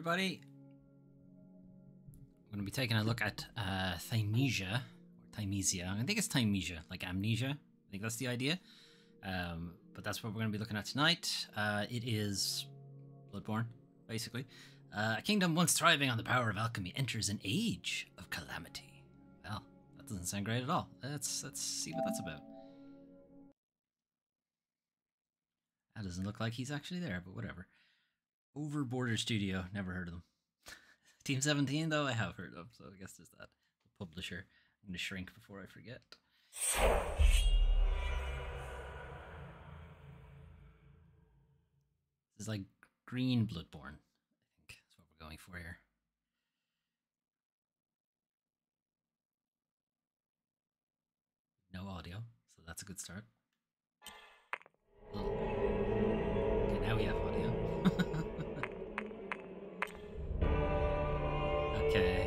everybody. I'm going to be taking a look at Thymesia, or Thymesia. I think it's Thymesia, like amnesia. I think that's the idea. But that's what we're going to be looking at tonight. It is Bloodborne, basically. A kingdom once thriving on the power of alchemy enters an age of calamity. Well, that doesn't sound great at all. Let's see what that's about. That doesn't look like he's actually there, but whatever. Over Border Studio, never heard of them. Team 17, though, I have heard of, so I guess there's that. The publisher. I'm going to shrink before I forget. This is like green Bloodborne, I think. That's what we're going for here. No audio, so that's a good start. Okay, now we have audio. Okay.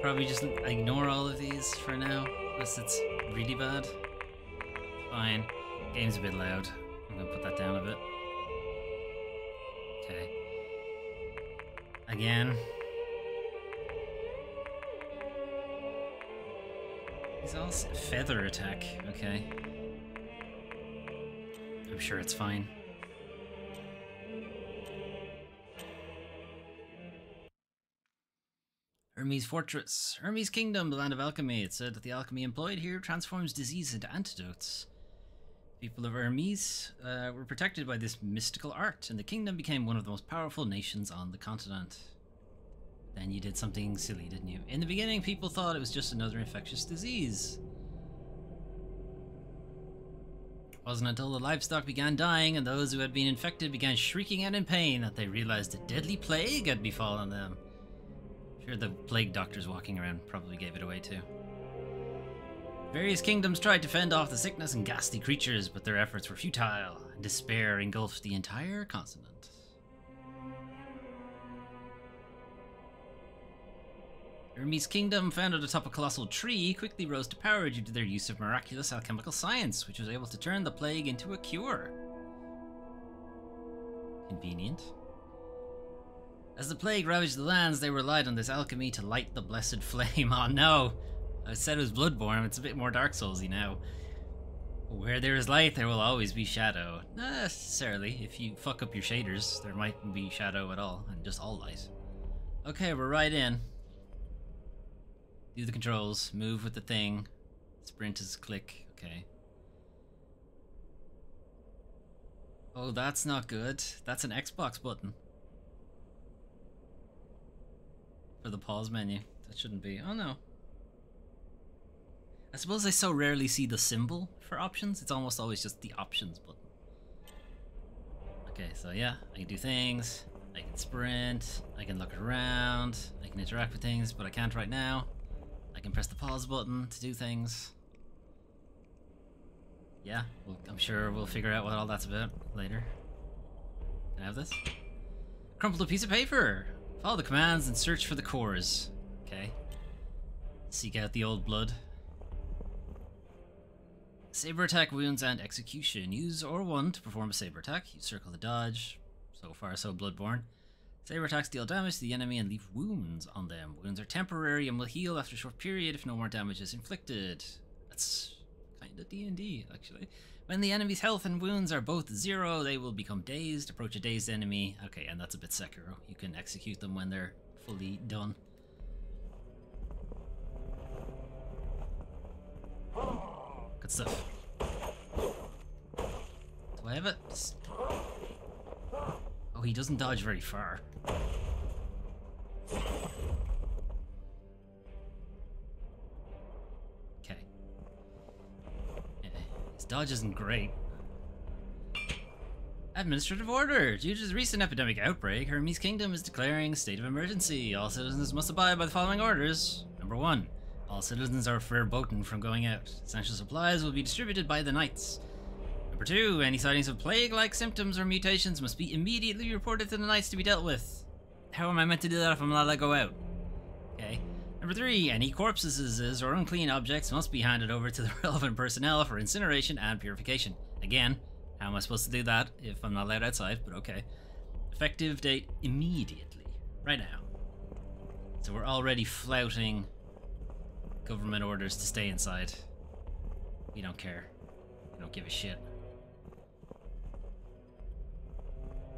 Probably just ignore all of these for now, unless it's really bad. It's fine. Game's a bit loud. I'm gonna put that down a bit. Okay. Again. He's also feather attack, okay. I'm sure it's fine. Hermes Fortress. Hermes Kingdom, the land of alchemy. It's said that the alchemy employed here transforms disease into antidotes. People of Hermes were protected by this mystical art, and the kingdom became one of the most powerful nations on the continent. Then you did something silly, didn't you? In the beginning, people thought it was just another infectious disease. It wasn't until the livestock began dying and those who had been infected began shrieking out in pain that they realized a deadly plague had befallen them. Sure, the plague doctors walking around probably gave it away too. Various kingdoms tried to fend off the sickness and ghastly creatures, but their efforts were futile, and despair engulfed the entire continent. Hermes Kingdom, founded atop a colossal tree, quickly rose to power due to their use of miraculous alchemical science, which was able to turn the plague into a cure. Convenient. As the plague ravaged the lands, they relied on this alchemy to light the blessed flame. Oh no! I said it was Bloodborne, it's a bit more Dark Soulsy now. Where there is light, there will always be shadow. Not necessarily. If you fuck up your shaders, there mightn't be shadow at all, and just all light. Okay, we're right in. Do the controls, move with the thing. Sprint is click, okay. Oh, that's not good. That's an Xbox button. For the pause menu. That shouldn't be. Oh no. I suppose I so rarely see the symbol for options. It's almost always just the options button. Okay, so yeah, I can do things. I can sprint. I can look around. I can interact with things, but I can't right now. I can press the pause button to do things. Yeah, well, I'm sure we'll figure out what all that's about later. Can I have this? Crumpled a piece of paper. Follow the commands and search for the cores. Okay. Seek out the old blood. Saber attack, wounds, and execution. Use R1 to perform a saber attack. Use circle to dodge. So far, so Bloodborne. Saber attacks deal damage to the enemy and leave wounds on them. Wounds are temporary and will heal after a short period if no more damage is inflicted. That's kind of D&D, actually. When the enemy's health and wounds are both 0, they will become dazed. Approach a dazed enemy. Okay, and that's a bit Sekiro. You can execute them when they're fully done. Good stuff. Do I have it? Oh, he doesn't dodge very far. Okay. His dodge isn't great. Administrative order! Due to the recent epidemic outbreak, Hermes Kingdom is declaring a state of emergency. All citizens must abide by the following orders. Number 1. All citizens are verboten from going out. Essential supplies will be distributed by the knights. Number 2. Any sightings of plague-like symptoms or mutations must be immediately reported to the knights to be dealt with. How am I meant to do that if I'm not allowed to go out? Okay. Number 3. Any corpses or unclean objects must be handed over to the relevant personnel for incineration and purification. Again, how am I supposed to do that if I'm not allowed outside? But okay. Effective date immediately. Right now. So we're already flouting government orders to stay inside. We don't care. We don't give a shit.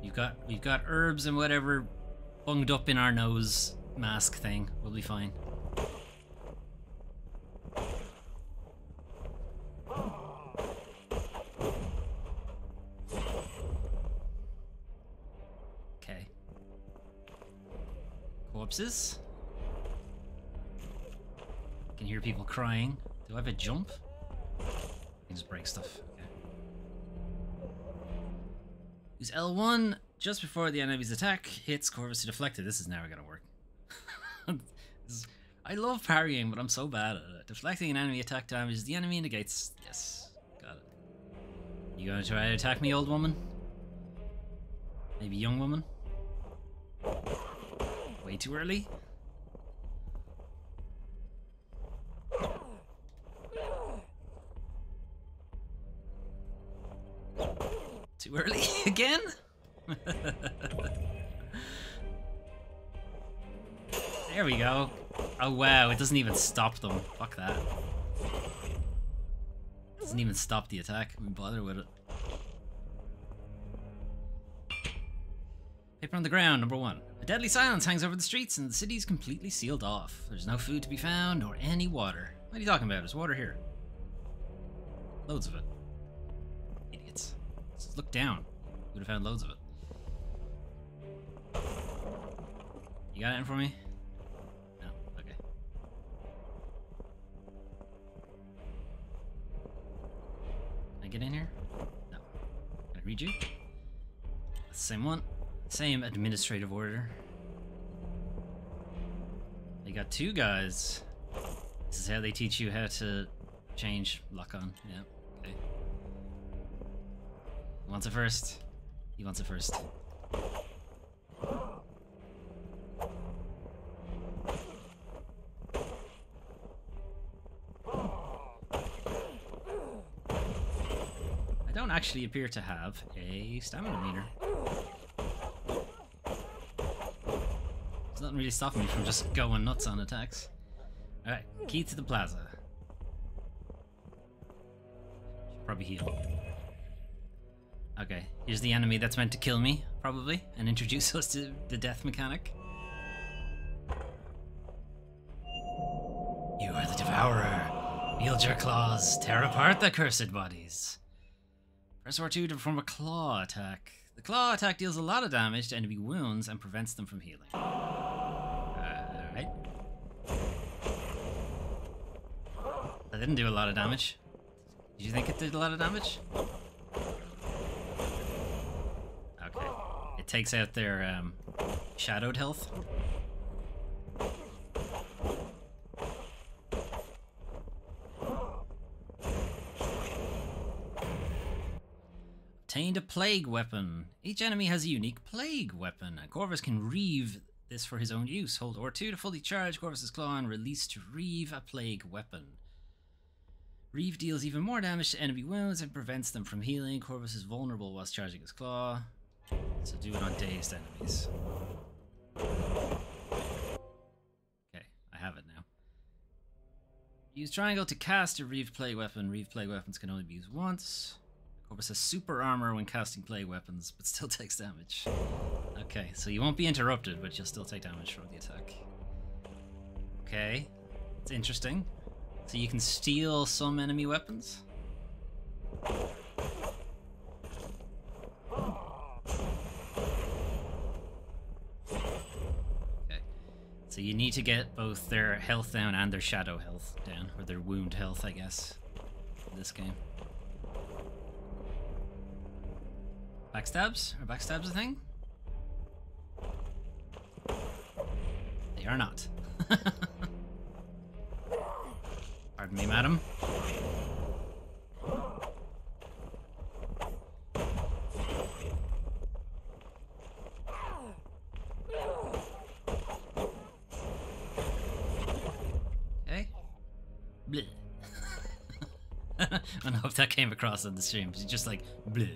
We've got herbs and whatever bunged up in our nose mask thing. We'll be fine. Okay. Corpses. I can hear people crying. Do I have a jump? I can just break stuff. Use L1 just before the enemy's attack hits Corvus to deflect it. This is never gonna work. I love parrying, but I'm so bad at it. Deflecting an enemy attack damages the enemy negates. Yes, got it. You gonna try to attack me, old woman? Maybe young woman? Way too early? Too early again? There we go. Oh wow, it doesn't even stop them. Fuck that. It doesn't even stop the attack. I wouldn't bother with it. Paper on the ground, number 1. A deadly silence hangs over the streets and the city is completely sealed off. There's no food to be found or any water. What are you talking about? There's water here. Loads of it. Idiots. Just look down. You would have found loads of it. You got anything for me? No. Okay. Can I get in here? No. Can I read you? That's the same one. Same administrative order. They got 2 guys. This is how they teach you how to change lock on. Yeah. Okay. Who wants it first? He wants it first. I don't actually appear to have a stamina meter. There's nothing really stopping me from just going nuts on attacks. Alright, key to the plaza. Should probably heal. Okay, here's the enemy that's meant to kill me, probably, and introduce us to the death mechanic. You are the Devourer. Wield your claws, tear apart the cursed bodies. Press R2 to perform a claw attack. The claw attack deals a lot of damage to enemy wounds and prevents them from healing. Alright. That didn't do a lot of damage. Did you think it did a lot of damage? Okay. It takes out their shadowed health. Obtained a plague weapon. Each enemy has a unique plague weapon. Corvus can reeve this for his own use. Hold R2 to fully charge Corvus's claw and release to reeve a plague weapon. Reeve deals even more damage to enemy wounds and prevents them from healing. Corvus is vulnerable whilst charging his claw, so do it on dazed enemies. Okay, I have it now. Use triangle to cast a reeve plague weapon. Reeve plague weapons can only be used once. Corvus has super armor when casting plague weapons, but still takes damage. Okay, so you won't be interrupted, but you'll still take damage from the attack. Okay, it's interesting. So you can steal some enemy weapons? Okay, so you need to get both their health down and their shadow health down, or their wound health, I guess, in this game. Backstabs? Are backstabs a thing? They are not. Pardon me, madam. Okay. Bleh. I hope that came across on the stream. It's just like bleh.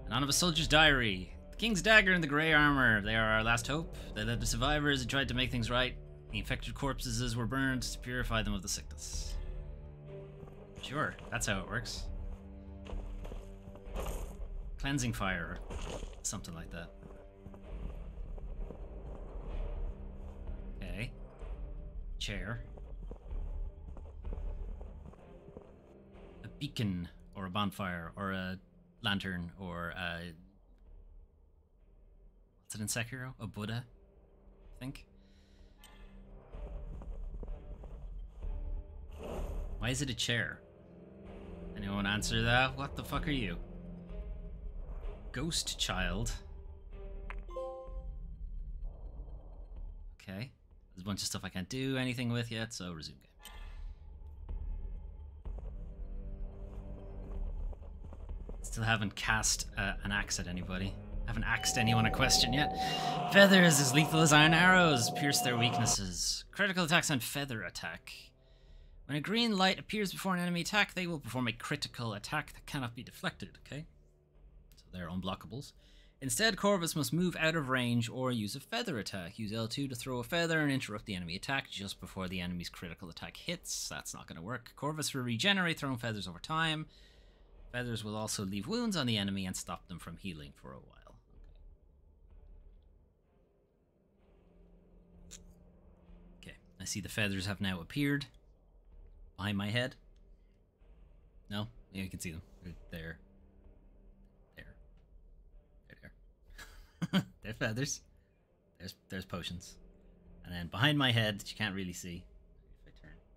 Anonymous Soldier's Diary. The King's Dagger and the Grey Armor. They are our last hope. They led the survivors and tried to make things right. The infected corpses were burned to purify them of the sickness. Sure, that's how it works. Cleansing fire. Something like that. Okay. Chair. A beacon, or a bonfire, or a lantern, or a... what's it in Sekiro? A Buddha, I think. Why is it a chair? Anyone answer that? What the fuck are you? Ghost child. Okay. There's a bunch of stuff I can't do anything with yet, so resume game. Still haven't cast an axe at anybody. Haven't axed anyone a question yet. Feathers as lethal as iron arrows. Pierce their weaknesses. Critical attacks on feather attack. When a green light appears before an enemy attack, they will perform a critical attack that cannot be deflected, okay? So they're unblockables. Instead, Corvus must move out of range or use a feather attack. Use L2 to throw a feather and interrupt the enemy attack just before the enemy's critical attack hits. That's not going to work. Corvus will regenerate throwing feathers over time. Feathers will also leave wounds on the enemy and stop them from healing for a while. Okay, I see the feathers have now appeared. Behind my head? No? Yeah, you can see them. They're there. There. They're feathers. There's potions. And then behind my head, that you can't really see, if I turn this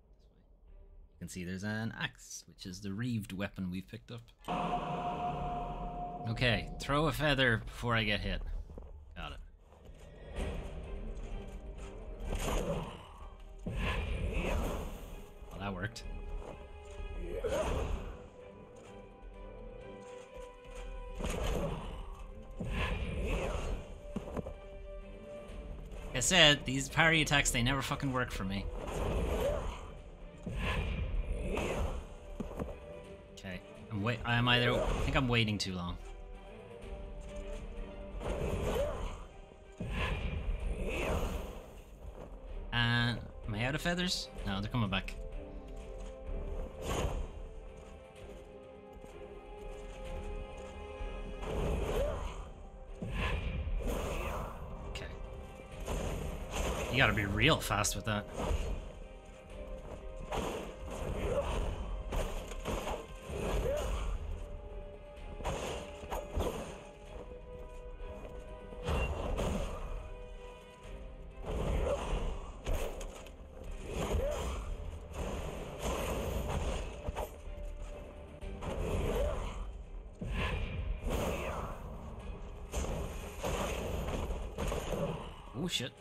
way, you can see there's an axe, which is the reeved weapon we've picked up. Okay, throw a feather before I get hit. Got it. Well, that worked. Like I said, these parry attacks, they never fucking work for me. Okay, I think I'm waiting too long. And am I out of feathers? No, they're coming back. Okay. You gotta be real fast with that. Oh shit.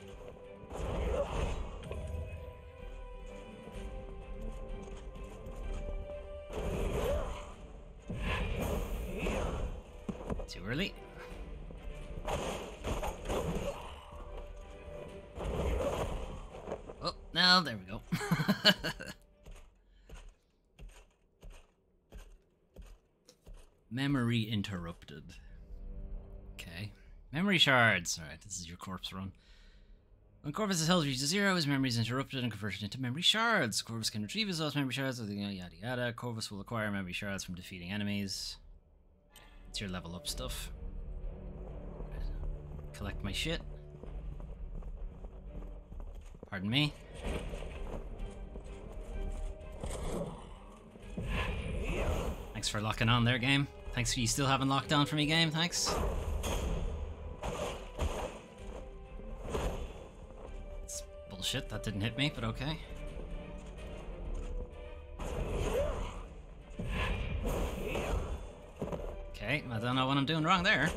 Too early. Oh, no, there we go. Memory interrupted. Okay. Memory shards. Alright, this is your corpse run. When Corvus' health reaches 0, his memory is interrupted and converted into memory shards. Corvus can retrieve his lost memory shards, yada yada. Corvus will acquire memory shards from defeating enemies. It's your level up stuff. Collect my shit. Pardon me. Thanks for locking on there, game. Thanks for you still having locked on for me, game. Thanks. Bullshit, that didn't hit me, but okay. Okay, I don't know what I'm doing wrong there.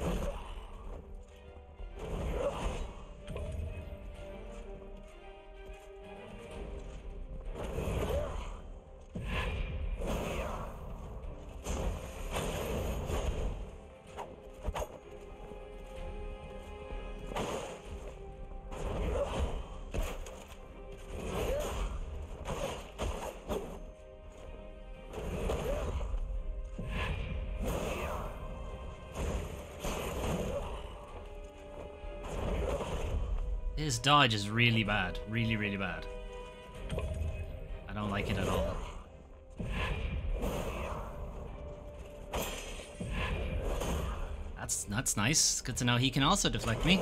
His dodge is really bad. Really, really bad. I don't like it at all. That's nice. Good to know he can also deflect me.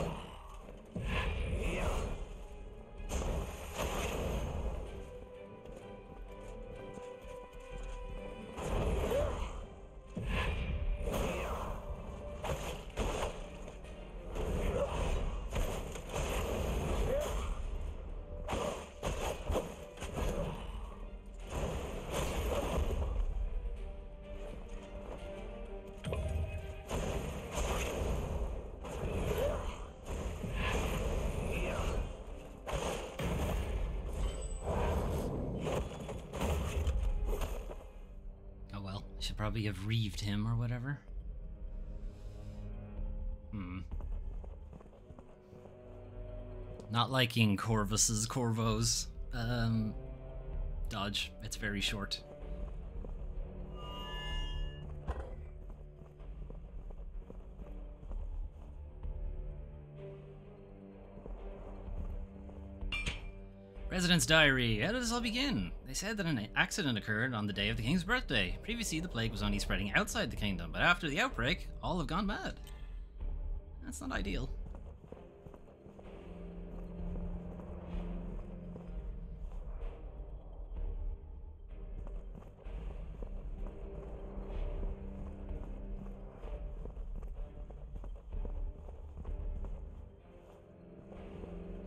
Should probably have reeved him or whatever. Not liking Corvo's dodge. It's very short. President's diary. How did this all begin? They said that an accident occurred on the day of the king's birthday. Previously, the plague was only spreading outside the kingdom, but after the outbreak, all have gone mad. That's not ideal.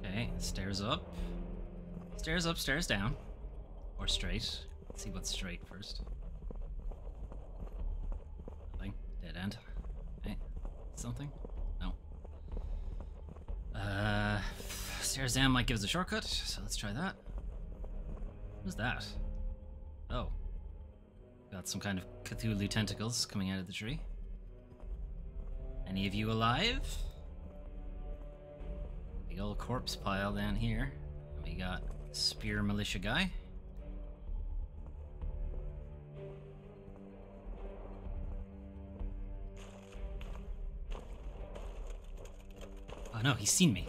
Okay, stairs up. Stairs up, stairs down. Or straight. Let's see what's straight first. Nothing. Dead end. Okay. Something? No. Stairs down might give us a shortcut, so let's try that. What's that? Oh. Got some kind of Cthulhu tentacles coming out of the tree. Any of you alive? Big old corpse pile down here. We got Spear Militia guy. Oh no, he's seen me.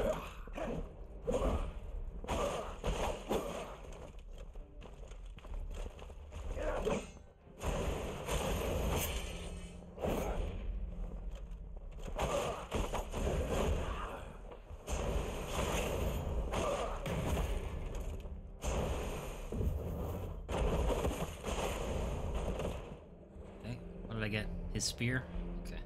What did I get? His spear? Okay.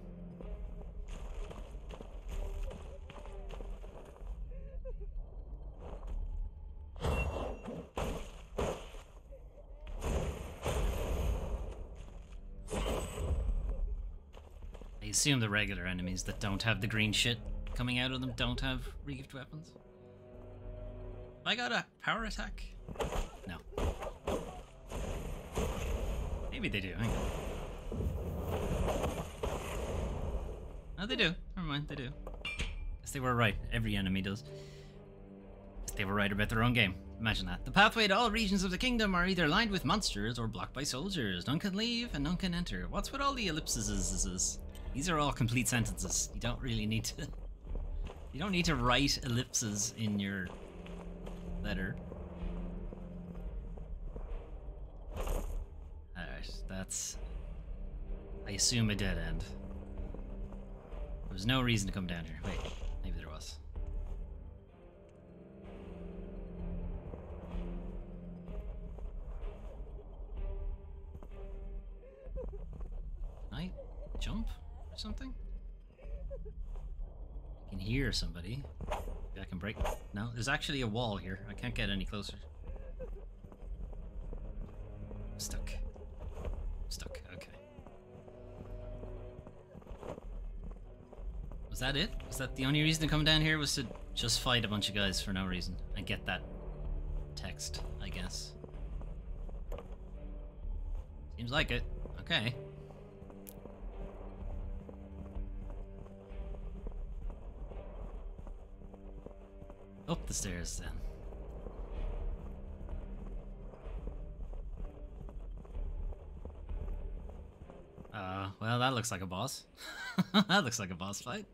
I assume the regular enemies that don't have the green shit coming out of them don't have reeved weapons. I got a power attack? No. Maybe they do, hang on. Oh, they do. Never mind, they do. Guess they were right. Every enemy does. Guess they were right about their own game. Imagine that. The pathway to all regions of the kingdom are either lined with monsters or blocked by soldiers. None can leave and none can enter. What's with all the ellipses? These are all complete sentences. You don't really need to... You don't need to write ellipses in your letter. Alright, that's... I assume a dead end. There was no reason to come down here. Wait, maybe there was. Can I jump or something? I can hear somebody. Maybe I can break. No, there's actually a wall here. I can't get any closer. I'm stuck. Stuck, okay. Was that it? Was that the only reason to come down here, was to just fight a bunch of guys for no reason and get that text, I guess? Seems like it. Okay. Up the stairs then. Well, that looks like a boss. That looks like a boss fight.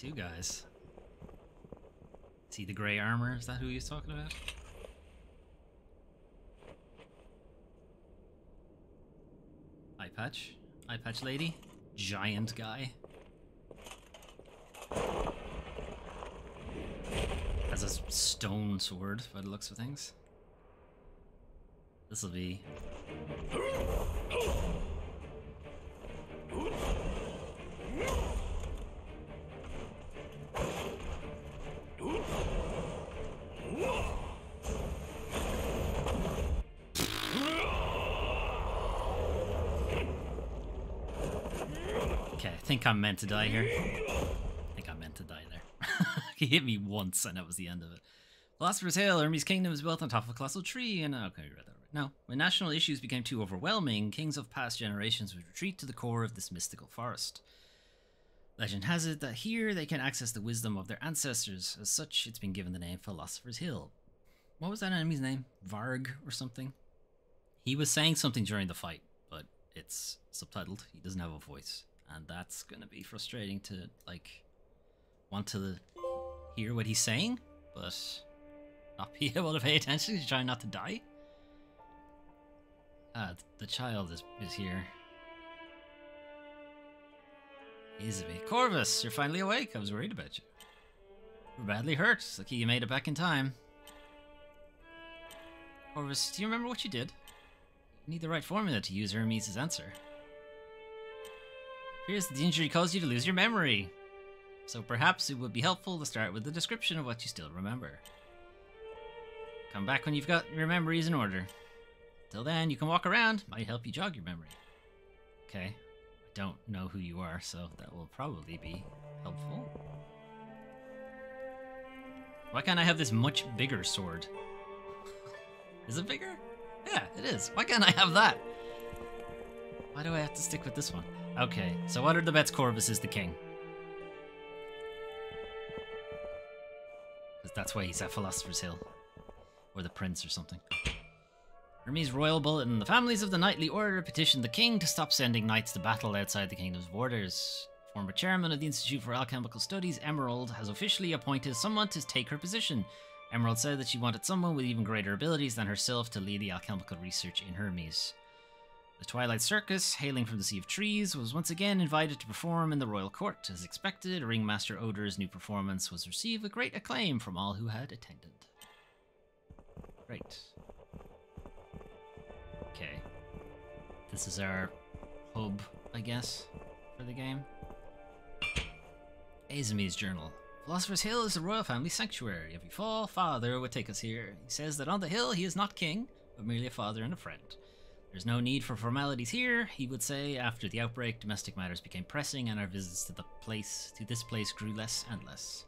Two guys. See the grey armor? Is that who he was talking about? Eye patch. Eye patch lady. Giant guy. Has a stone sword by the looks of things. This'll be... Okay, I think I'm meant to die here. I think I'm meant to die there. He hit me once and that was the end of it. Philosopher's Hill, Hermes' kingdom is built on top of a colossal tree and... Okay, you read that right. No, when national issues became too overwhelming, kings of past generations would retreat to the core of this mystical forest. Legend has it that here they can access the wisdom of their ancestors. As such, it's been given the name Philosopher's Hill. What was that enemy's name? Varg or something? He was saying something during the fight, but it's subtitled. He doesn't have a voice. And that's gonna be frustrating to, like, want to hear what he's saying, but not be able to pay attention to trying not to die. The child is here. Easy. Corvus, you're finally awake. I was worried about you. You were badly hurt. Lucky you made it back in time. Corvus, do you remember what you did? You need the right formula to use Hermes' answer. Here's the injury caused you to lose your memory. So perhaps it would be helpful to start with a description of what you still remember. Come back when you've got your memories in order. Till then, you can walk around. Might help you jog your memory. Okay. I don't know who you are, so that will probably be helpful. Why can't I have this much bigger sword? Is it bigger? Yeah, it is. Why can't I have that? Why do I have to stick with this one? Okay, so what are the bets Corvus is the king? Because that's why he's at Philosopher's Hill. Or the prince or something. Hermes' royal bulletin. The families of the knightly order petitioned the king to stop sending knights to battle outside the kingdom's borders. Former chairman of the Institute for Alchemical Studies, Emerald, has officially appointed someone to take her position. Emerald said that she wanted someone with even greater abilities than herself to lead the alchemical research in Hermes. The Twilight Circus, hailing from the Sea of Trees, was once again invited to perform in the royal court. As expected, Ringmaster Odor's new performance was received with great acclaim from all who had attended. Great. Okay. This is our hub, I guess, for the game. Azumi's journal. Philosopher's Hill is the royal family sanctuary. If we fall, father would take us here. He says that on the hill he is not king, but merely a father and a friend. There's no need for formalities here, he would say. After the outbreak, domestic matters became pressing and our visits to this place grew less and less.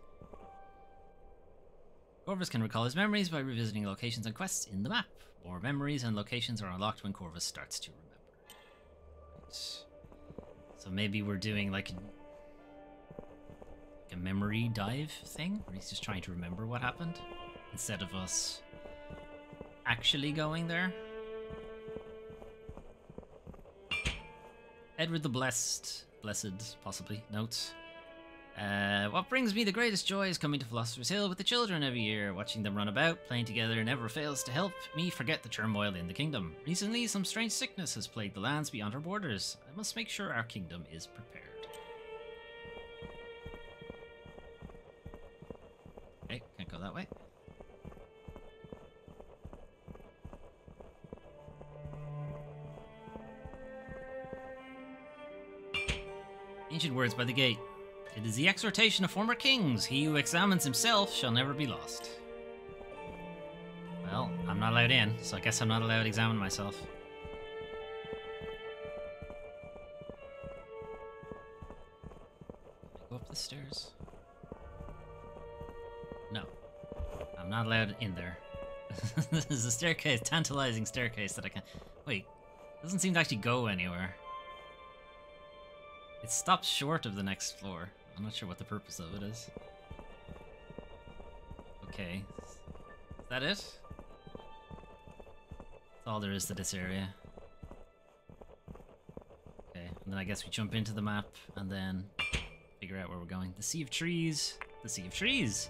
Corvus can recall his memories by revisiting locations and quests in the map. More memories and locations are unlocked when Corvus starts to remember. Right. So maybe we're doing like a memory dive thing, where he's just trying to remember what happened, instead of us actually going there. Edward the Blessed, possibly, notes. What brings me the greatest joy is coming to Philosopher's Hill with the children every year. Watching them run about, playing together never fails to help me forget the turmoil in the kingdom. Recently, some strange sickness has plagued the lands beyond our borders. I must make sure our kingdom is prepared. Okay, can't go that way. Ancient words by the gate. It is the exhortation of former kings. He who examines himself shall never be lost. Well, I'm not allowed in, so I guess I'm not allowed to examine myself. Can I go up the stairs? No. I'm not allowed in there. This is a staircase, tantalizing staircase that I can... Wait, it doesn't seem to actually go anywhere. It stops short of the next floor. I'm not sure what the purpose of it is. Okay. Is that it? That's all there is to this area. Okay, and then I guess we jump into the map and then figure figure out where we're going. The Sea of Trees. The Sea of Trees.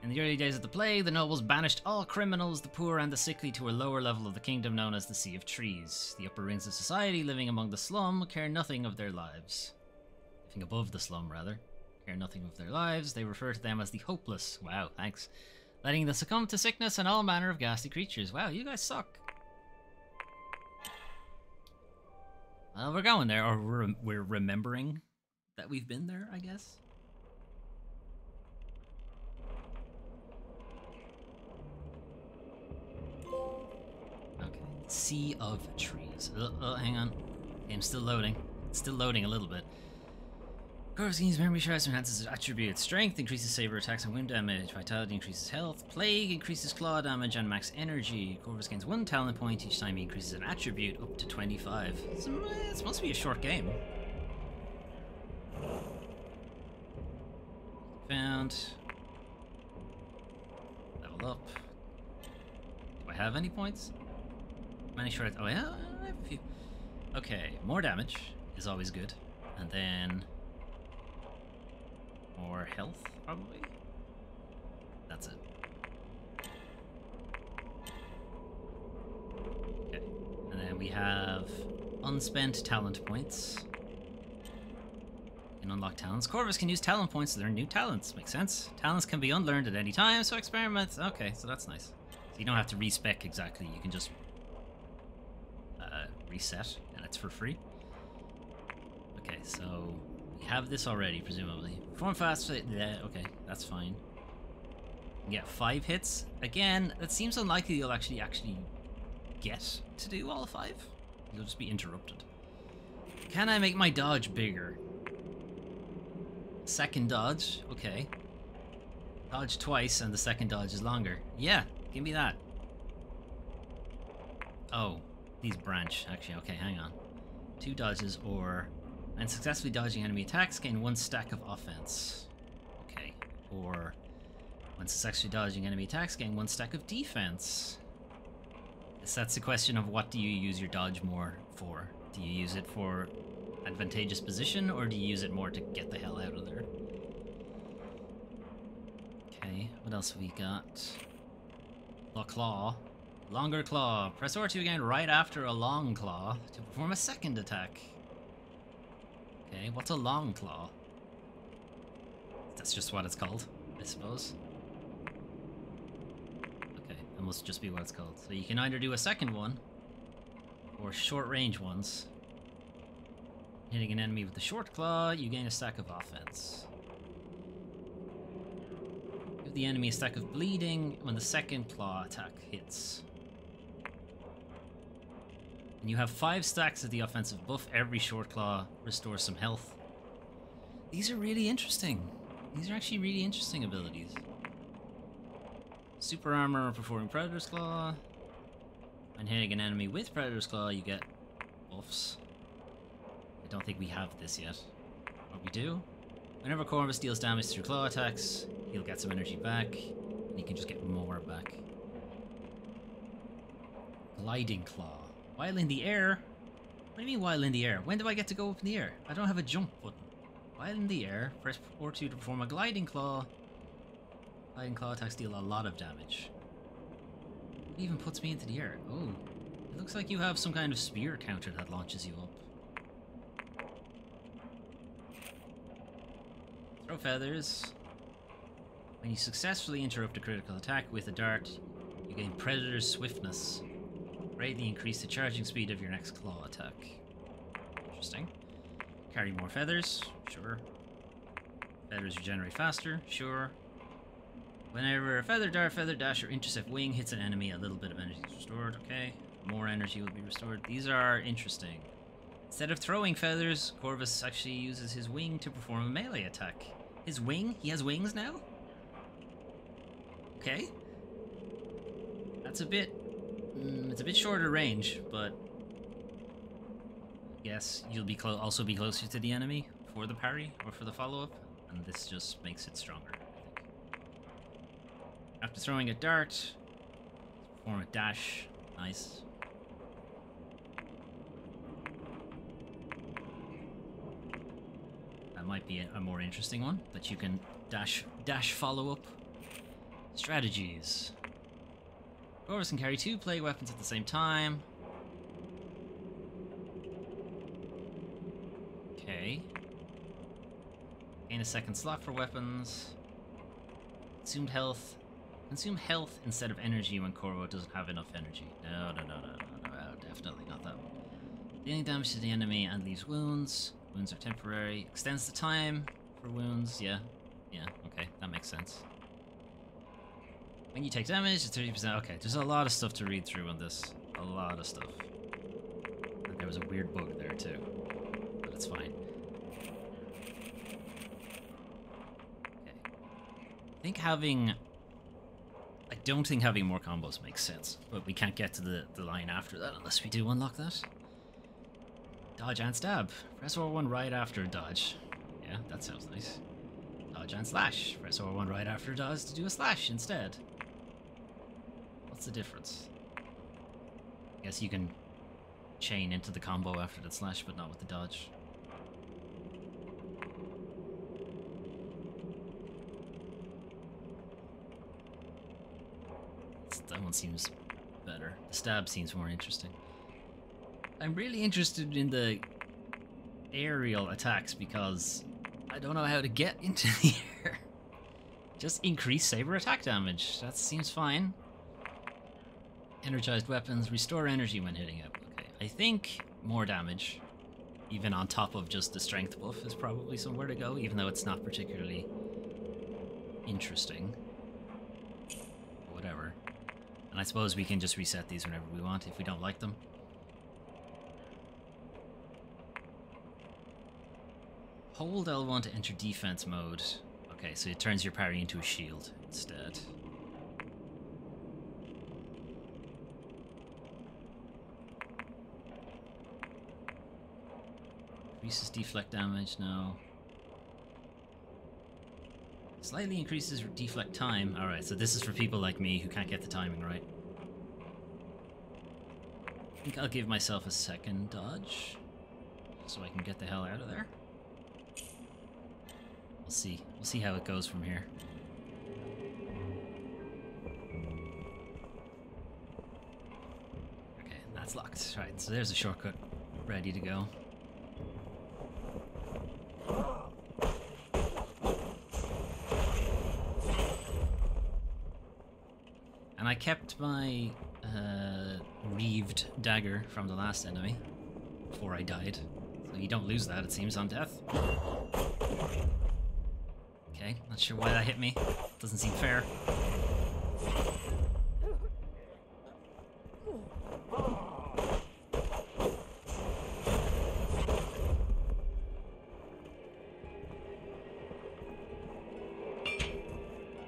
In the early days of the plague, the nobles banished all criminals, the poor and the sickly to a lower level of the kingdom known as the Sea of Trees. The upper rings of society living among the slum care nothing of their lives. Living above the slum, rather. Care nothing of their lives. They refer to them as the hopeless. Wow, thanks. Letting them succumb to sickness and all manner of ghastly creatures. Wow, you guys suck. Well, we're going there, or we're remembering that we've been there, I guess. Okay, Sea of Trees. Hang on. Game's still loading. It's still loading a little bit. Corvus gains memory shards, enhances its attribute. Strength increases saber attacks and wound damage. Vitality increases health. Plague increases claw damage and max energy. Corvus gains 1 talent point each time he increases an attribute up to 25. This must be a short game. Found. Level up. Do I have any points? Many shards. Oh yeah, I have a few. Okay, more damage is always good. And then more health, probably. That's it. Okay. And then we have unspent talent points. You can unlock talents. Corvus can use talent points to learn new talents. Makes sense. Talents can be unlearned at any time, so experiment. Okay, so that's nice. So you don't have to respec exactly. You can just reset, and it's for free. Okay, so we have this already, presumably. Perform fast. Yeah, okay, that's fine. You get 5 hits. Again, that seems unlikely you'll actually get to do all 5. You'll just be interrupted. Can I make my dodge bigger? Second dodge, okay. Dodge twice and the second dodge is longer. Yeah, give me that. Oh, these branch, actually, okay, hang on. 2 dodges or... And successfully dodging enemy attacks, gain 1 stack of offense. Okay. Or when successfully dodging enemy attacks, gain 1 stack of defense. Guess that's the question of what do you use your dodge more for? Do you use it for advantageous position, or do you use it more to get the hell out of there? Okay, what else have we got? La Claw. Longer Claw. Press R2 again right after a Long Claw to perform a second attack. Okay, what's a Long Claw? That's just what it's called, I suppose. Okay, that must just be what it's called. So you can either do a second one, or short range ones. Hitting an enemy with the short claw, you gain a stack of offense. Give the enemy a stack of bleeding when the second claw attack hits. And you have 5 stacks of the offensive buff. Every short claw restores some health. These are really interesting. These are actually really interesting abilities. Super armor performing Predator's Claw. When hitting an enemy with Predator's Claw, you get buffs. I don't think we have this yet. But we do. Whenever Corvus deals damage through claw attacks, he'll get some energy back, and he can just get more back. Gliding Claw. While in the air? What do you mean while in the air? When do I get to go up in the air? I don't have a jump button. While in the air, press R2 to perform a Gliding Claw. Gliding Claw attacks deal a lot of damage. It even puts me into the air. Oh, it looks like you have some kind of spear counter that launches you up. Throw feathers. When you successfully interrupt a critical attack with a dart, you gain Predator's Swiftness. Greatly increase the charging speed of your next claw attack. Interesting. Carry more feathers. Sure. Feathers regenerate faster. Sure. Whenever a feather dart, feather dash, or intercept wing hits an enemy, a little bit of energy is restored. Okay. More energy will be restored. These are interesting. Instead of throwing feathers, Corvus actually uses his wing to perform a melee attack. His wing? He has wings now? Okay. That's a bit... it's a bit shorter range, but... I guess you'll be also be closer to the enemy for the parry or for the follow-up, and this just makes it stronger, I think. After throwing a dart, perform a dash. Nice. might be a more interesting one that you can dash follow up. Strategies. Dwarves can carry 2 plague weapons at the same time. Okay. Gain a second slot for weapons. Consumed health. Consume health instead of energy when Corvo doesn't have enough energy. No, definitely not that one. Dealing damage to the enemy and leaves wounds. Wounds are temporary. Extends the time for wounds. Yeah, okay, that makes sense. When you take damage, it's 30%. Okay, there's a lot of stuff to read through on this. A lot of stuff. And there was a weird bug there too, but it's fine. Okay. I don't think having more combos makes sense, but we can't get to the line after that unless we do unlock that. Dodge and stab. Press R1 right after dodge. Yeah, that sounds nice. Dodge and slash. Press R1 right after dodge to do a slash instead. What's the difference? I guess you can chain into the combo after the slash, but not with the dodge. That one seems better. The stab seems more interesting. I'm really interested in the aerial attacks because I don't know how to get into the air. Just increase saber attack damage. That seems fine. Energized weapons restore energy when hitting it. Okay, I think more damage, even on top of just the strength buff, is probably somewhere to go, even though it's not particularly interesting. Whatever. And I suppose we can just reset these whenever we want if we don't like them. Hold L1 to enter defense mode. Okay, so it turns your parry into a shield instead. Increases deflect damage, no. Slightly increases deflect time. Alright, so this is for people like me who can't get the timing right. I think I'll give myself a second dodge, so I can get the hell out of there. We'll see. We'll see how it goes from here. Okay, that's locked. Right, so there's a shortcut ready to go. And I kept my reeved dagger from the last enemy before I died. So you don't lose that, it seems, on death. Okay, not sure why that hit me. Doesn't seem fair.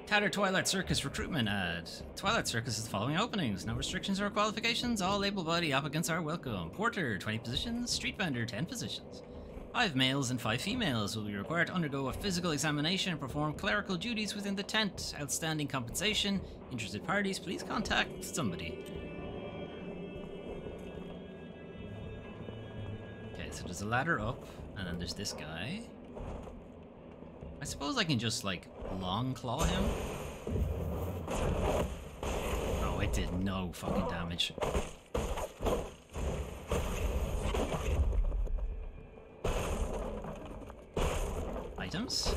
Tattered Twilight Circus recruitment ad. Twilight Circus is the following openings. No restrictions or qualifications. All able-bodied applicants are welcome. Porter, 20 positions. Street vendor, 10 positions. 5 males and 5 females will be required to undergo a physical examination and perform clerical duties within the tent. Outstanding compensation. Interested parties, please contact somebody. Okay, so there's a ladder up, and then there's this guy. I suppose I can just, like, long claw him. Oh, it did no fucking damage. Items?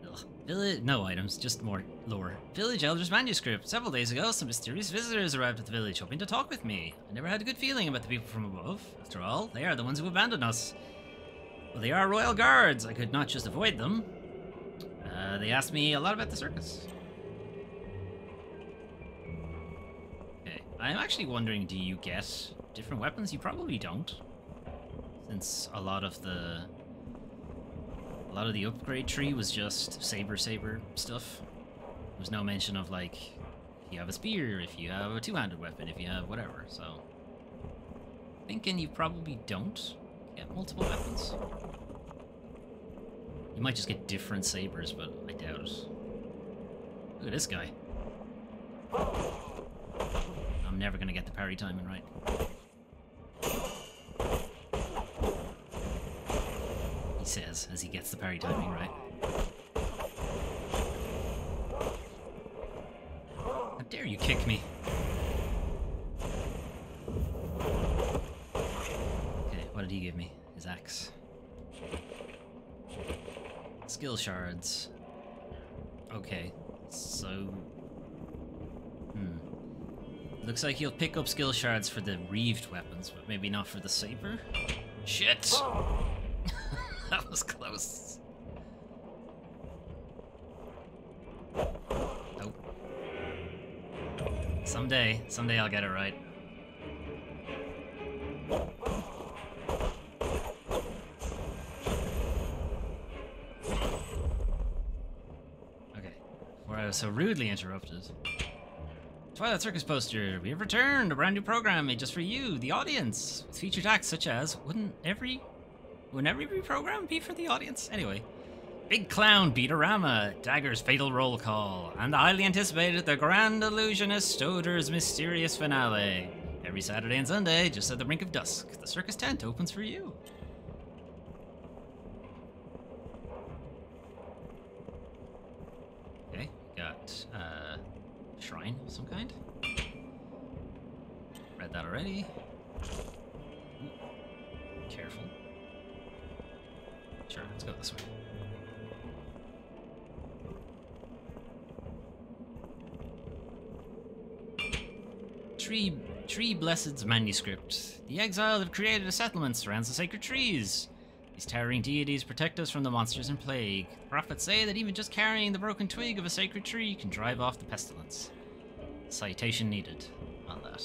Ugh. Village? No items, just more lore. Village Elder's Manuscript. Several days ago, some mysterious visitors arrived at the village, hoping to talk with me. I never had a good feeling about the people from above. After all, they are the ones who abandoned us. Well, they are royal guards. I could not just avoid them. They asked me a lot about the circus. Okay, I'm actually wondering, do you get different weapons? You probably don't, since a lot of the upgrade tree was just saber stuff. There was no mention of, like, if you have a spear, if you have a two-handed weapon, if you have whatever. So thinking you probably don't get multiple weapons. You might just get different sabers, but I doubt it. Look at this guy. I'm never gonna get the parry timing right. says as he gets the parry timing right. How dare you kick me? Okay, what did he give me? His axe. Skill shards. Okay, so... Looks like he'll pick up skill shards for the reeved weapons, but maybe not for the saber. Shit! That was close. Nope. Someday I'll get it right. Okay. Before I was so rudely interrupted. Twilight Circus poster. We have returned a brand new program made just for you, the audience, with featured acts such as wouldn't every program be for the audience? Anyway, Big Clown Beatorama, Dagger's Fatal Roll Call, and the highly anticipated The Grand Illusionist Stoder's Mysterious Finale. Every Saturday and Sunday, just at the brink of dusk, the circus tent opens for you. Okay, got shrine of some kind. Read that already. Ooh. Careful. Sure, let's go this way. Tree Blessed's manuscript. The exile have created a settlement surrounds the sacred trees. These towering deities protect us from the monsters and plague. The prophets say that even just carrying the broken twig of a sacred tree can drive off the pestilence. Citation needed on that.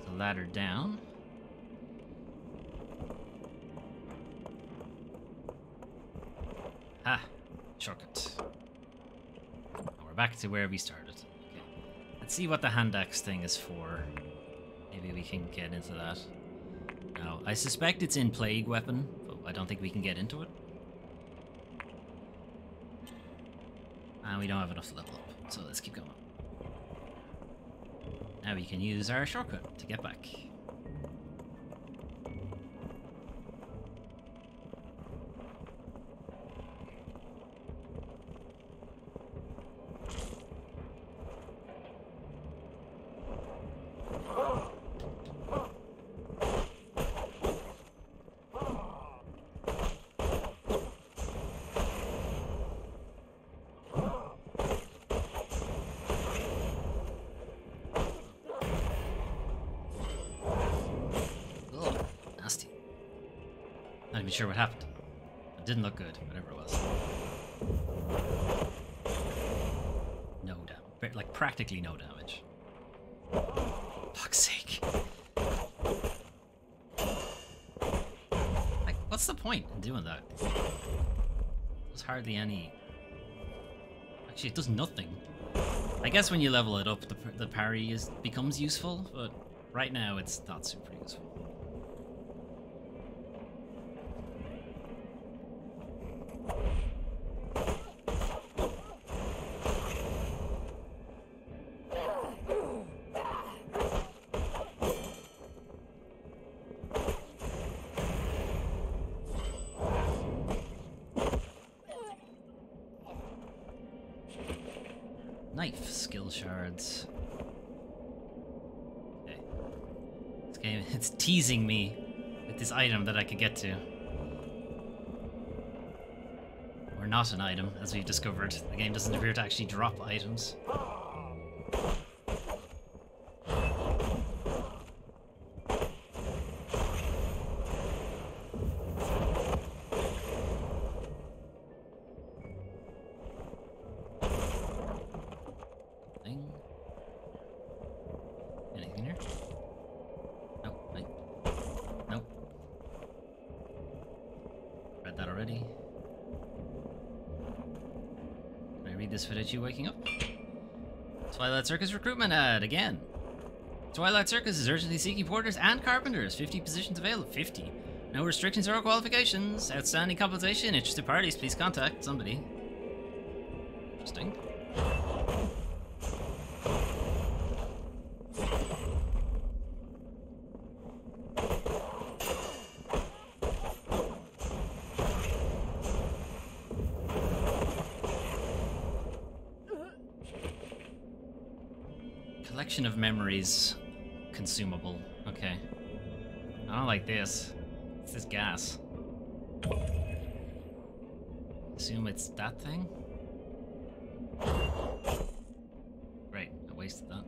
The ladder down. Ah, shortcut. We're back to where we started. Okay. Let's see what the hand axe thing is for. Maybe we can get into that. Now, I suspect it's in Plague Weapon, but I don't think we can get into it. And we don't have enough to level up, so let's keep going. Now we can use our shortcut to get back. Not even sure what happened. It didn't look good, whatever it was. No damage. Like, practically no damage. Fuck's sake. Like, what's the point in doing that? There's hardly any... Actually, it does nothing. I guess when you level it up, the parry becomes useful, but right now it's not super useful. Knife skill shards. Okay. This game, it's teasing me with this item that I could get to. Or not an item, as we've discovered. The game doesn't appear to actually drop items. Anything here? Nope. Nope. Read that already. Can I read this without you waking up? Twilight Circus recruitment ad again. Twilight Circus is urgently seeking porters and carpenters. 50 positions available. 50. No restrictions or qualifications. Outstanding compensation. Interested parties, please contact somebody. Interesting. Collection of memories. Consumable. Okay. I don't like this. It's this gas. Assume it's that thing? Great, I wasted that.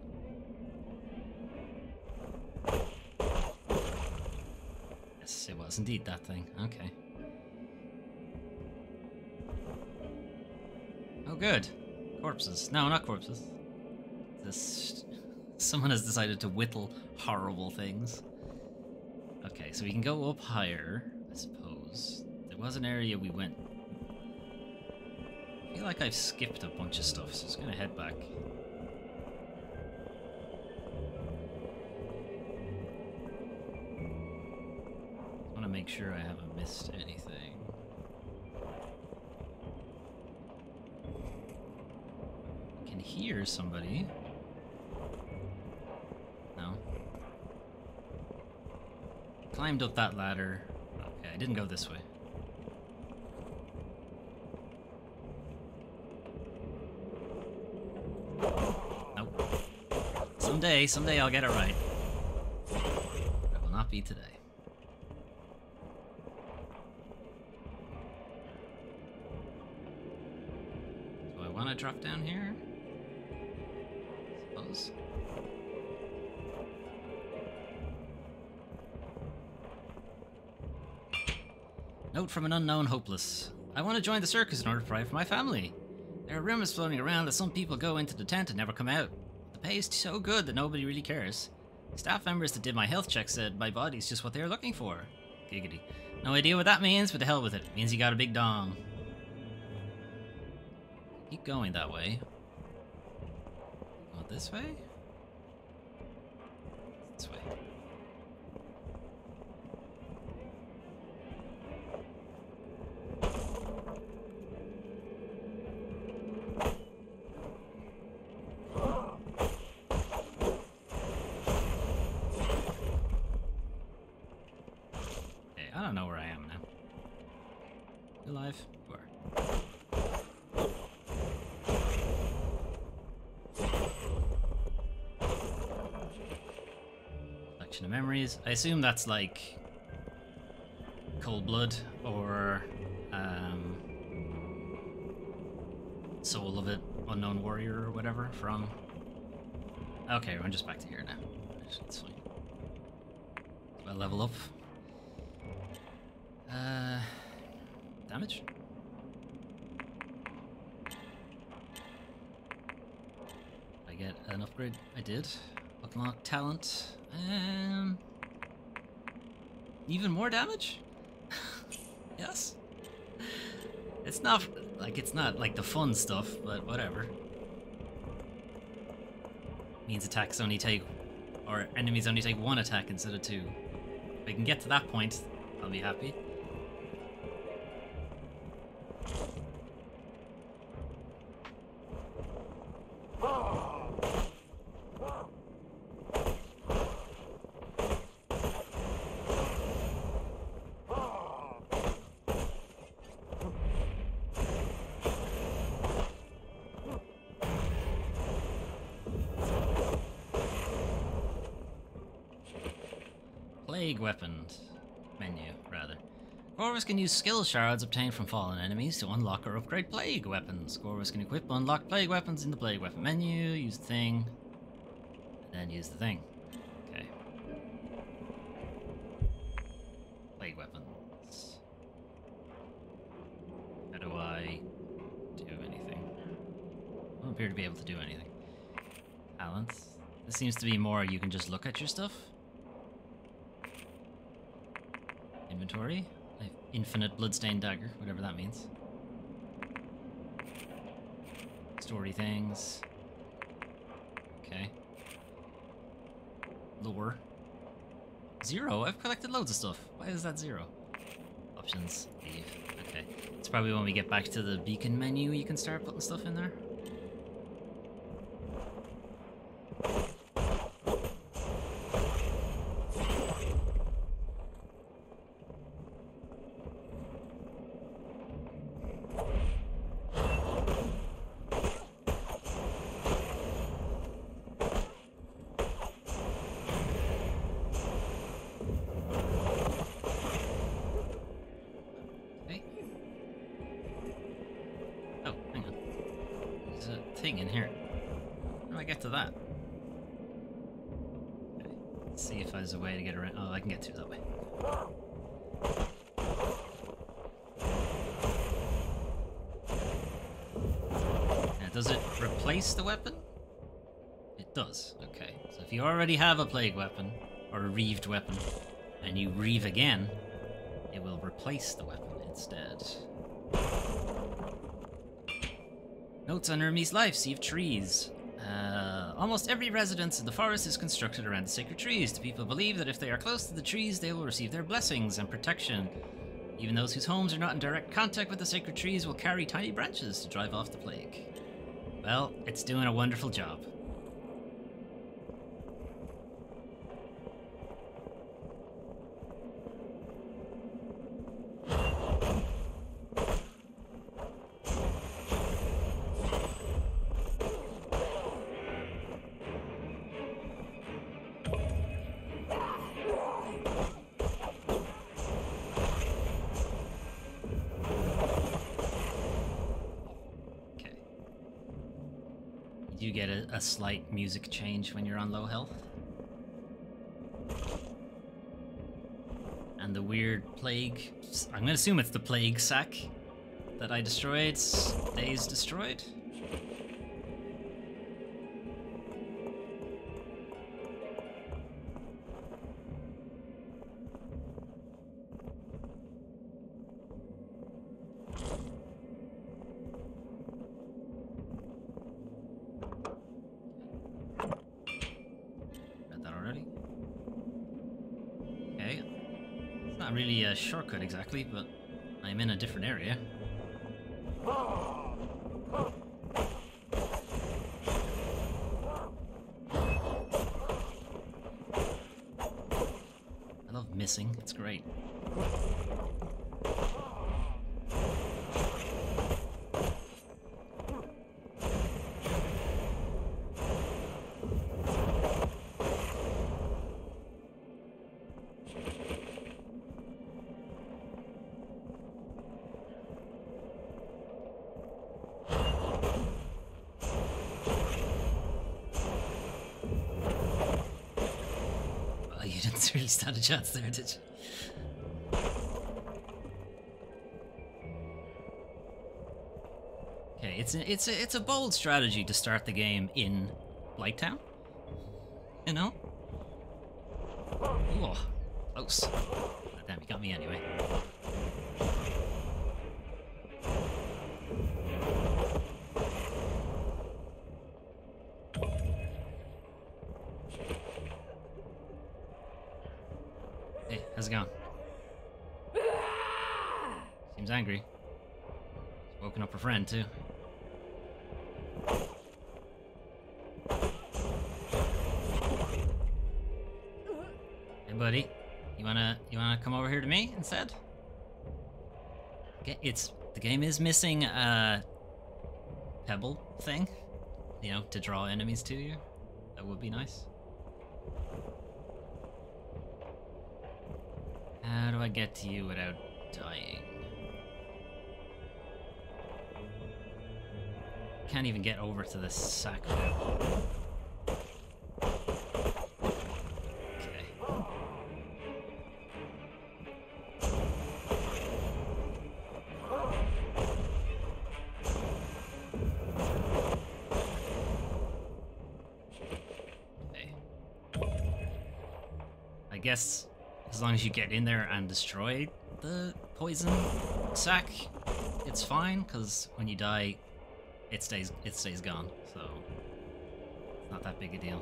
Yes, it was indeed that thing. Okay. Oh, good. Corpses. No, not corpses. This... Someone has decided to whittle horrible things. Okay, so we can go up higher, I suppose. There was an area we went... I feel like I've skipped a bunch of stuff, so I'm just gonna head back. I want to make sure I haven't missed anything. I can hear somebody. No. Climbed up that ladder. Okay, I didn't go this way. Nope. Someday I'll get it right. It will not be today. Do I want to drop down here? I suppose. Note from an unknown hopeless. I want to join the circus in order to provide for my family. There are rumors floating around that some people go into the tent and never come out. The pay is so good that nobody really cares. Staff members that did my health check said my body's just what they are looking for. Giggity. No idea what that means, but the hell with it. It means you got a big dong. Keep going that way. Go this way? This way. I don't know where I am now. You alive? You are. Collection of memories. I assume that's like Cold Blood or Soul of It, Unknown Warrior or whatever from... Okay, we're just back to here now. It's fine. Do I level up? Damage? Did I get an upgrade? I did. Unlock talent. Even more damage? Yes. It's not like the fun stuff, but whatever. Means attacks only take, or enemies only take one attack instead of two. If I can get to that point, I'll be happy. Plague weapons. Menu, rather. Corvus can use skill shards obtained from fallen enemies to unlock or upgrade plague weapons. Corvus can equip unlock plague weapons in the plague weapon menu, use the thing, and then use the thing. Okay. Plague weapons. How do I do anything? I don't appear to be able to do anything. Talents. This seems to be more you can just look at your stuff. Inventory. I have infinite bloodstained dagger, whatever that means. Story things. Okay. Lore. 0? I've collected loads of stuff. Why is that 0? Options. Leave. Okay. It's probably when we get back to the beacon menu you can start putting stuff in there. thing in here. How do I get to that? Okay. Let's see if there's a way to get around. Oh, I can get to it that way. Now, does it replace the weapon? It does. Okay. So if you already have a plague weapon, or a reaved weapon, and you reave again, it will replace the weapon instead. Notes on Hermes' life, see if trees. Almost every residence in the forest is constructed around the sacred trees. The people believe that if they are close to the trees, they will receive their blessings and protection. Even those whose homes are not in direct contact with the sacred trees will carry tiny branches to drive off the plague. Well, it's doing a wonderful job. You get a slight music change when you're on low health. And the weird plague, I'm gonna assume it's the plague sack that I destroyed, stays destroyed. Not really a shortcut exactly, but I'm in a different area. I love missing, it's great. Really stand a chance there, did you? Okay, it's a bold strategy to start the game in Blighttown. You know? Ooh, close. Oh, damn, you got me anyway. Hey, how's it going? Seems angry. He's woken up her friend too. Hey buddy, you wanna come over here to me instead? Okay, the game is missing a pebble thing, you know, to draw enemies to you. That would be nice. How do I get to you without dying? Can't even get over to this sack now. Okay. Okay. I guess as long as you get in there and destroy the poison sack, it's fine, because when you die, it stays gone, so it's not that big a deal.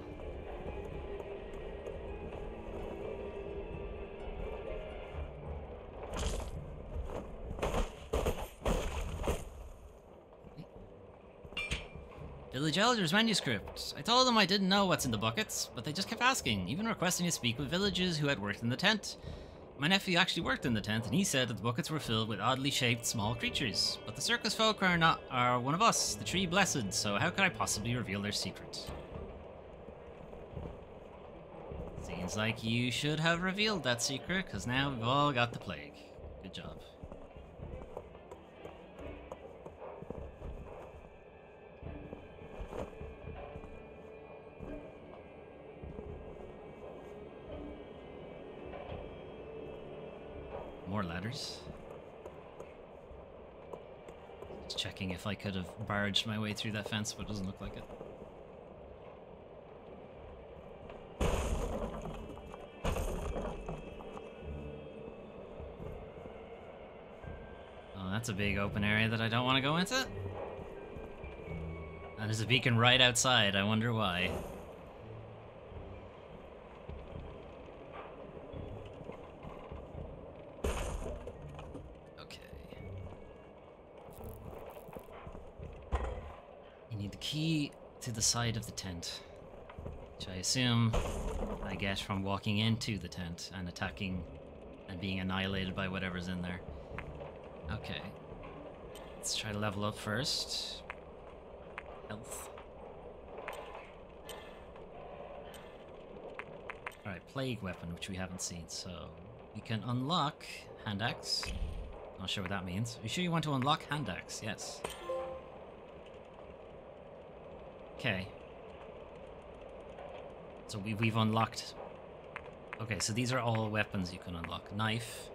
Village Elder's manuscript. I told them I didn't know what's in the buckets, but they just kept asking, even requesting to speak with villagers who had worked in the tent. My nephew actually worked in the tent, and he said that the buckets were filled with oddly shaped small creatures. But the circus folk are one of us, the tree blessed, so how could I possibly reveal their secret? Seems like you should have revealed that secret, because now we've all got the plague. Good job. more ladders. Just checking if I could have barged my way through that fence, but it doesn't look like it. Oh, that's a big open area that I don't want to go into. And there's a beacon right outside. I wonder why. Key to the side of the tent, which I assume I get from walking into the tent and attacking and being annihilated by whatever's in there. Okay. Let's try to level up first. Health. Alright, plague weapon, which we haven't seen, so we can unlock hand axe. Not sure what that means. Are you sure you want to unlock hand axe? Yes. Okay. So we've unlocked... Okay, so these are all weapons you can unlock. Knife,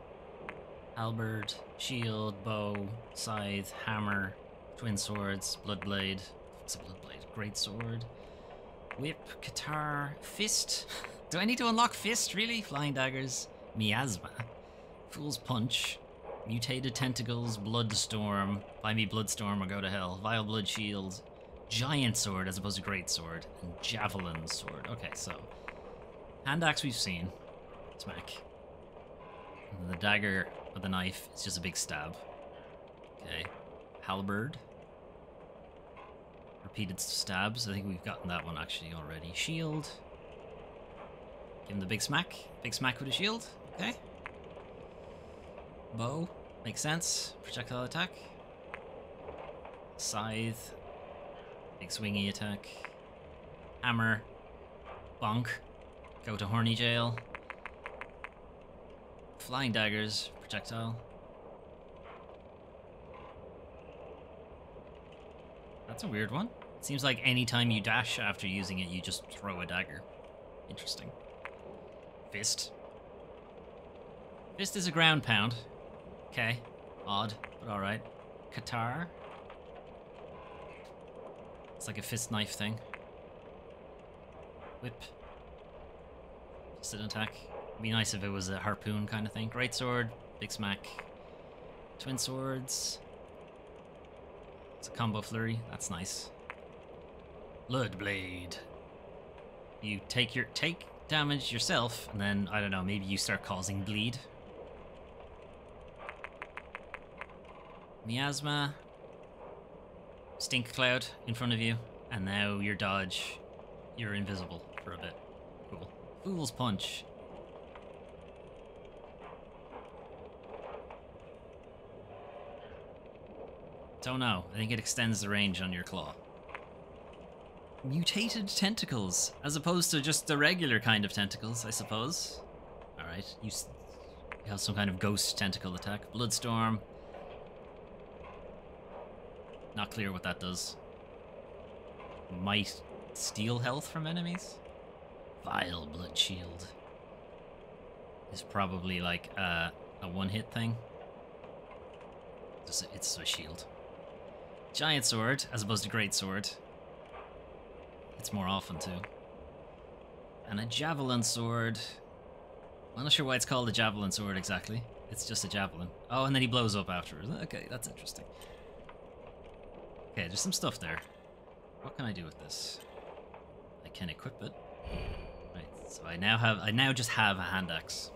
halberd, shield, bow, scythe, hammer, twin swords, bloodblade. What's a bloodblade? Great sword. Whip, guitar, fist. Do I need to unlock fist, really? Flying daggers, miasma, fool's punch, mutated tentacles, bloodstorm, buy me bloodstorm or go to hell, vile blood shield, giant sword as opposed to great sword, and javelin sword. Okay, so hand axe we've seen. Smack. And the dagger or the knife is just a big stab. Okay. Halberd. Repeated stabs. I think we've gotten that one actually already. Shield. Give him the big smack. Big smack with a shield. Okay. Bow. Makes sense. Projectile attack. Scythe. Big swingy attack. Hammer. Bonk. Go to horny jail. Flying daggers. Projectile. That's a weird one. It seems like any time you dash after using it, you just throw a dagger. Interesting. Fist. Fist is a ground pound. Okay. Odd, but alright. Katar. It's like a fist knife thing. Whip. Just an attack. It'd be nice if it was a harpoon kind of thing. Great sword. Big smack. Twin swords. It's a combo flurry. That's nice. Bloodblade. You take damage yourself, and then I don't know. Maybe you start causing bleed. Miasma. Stink cloud in front of you, and now your dodge. You're invisible for a bit. Cool. Fool's punch. Don't know. I think it extends the range on your claw. Mutated tentacles, as opposed to just the regular kind of tentacles, I suppose. Alright, you have some kind of ghost tentacle attack. Bloodstorm. Not clear what that does. Might steal health from enemies? Vile blood shield. Is probably like a one-hit thing. It's a shield. Giant sword, as opposed to great sword. It's more often too. And a javelin sword. I'm not sure why it's called a javelin sword exactly. It's just a javelin. Oh, and then he blows up afterwards. Okay, that's interesting. Okay, there's some stuff there. What can I do with this? I can equip it. Right, so I now just have a hand axe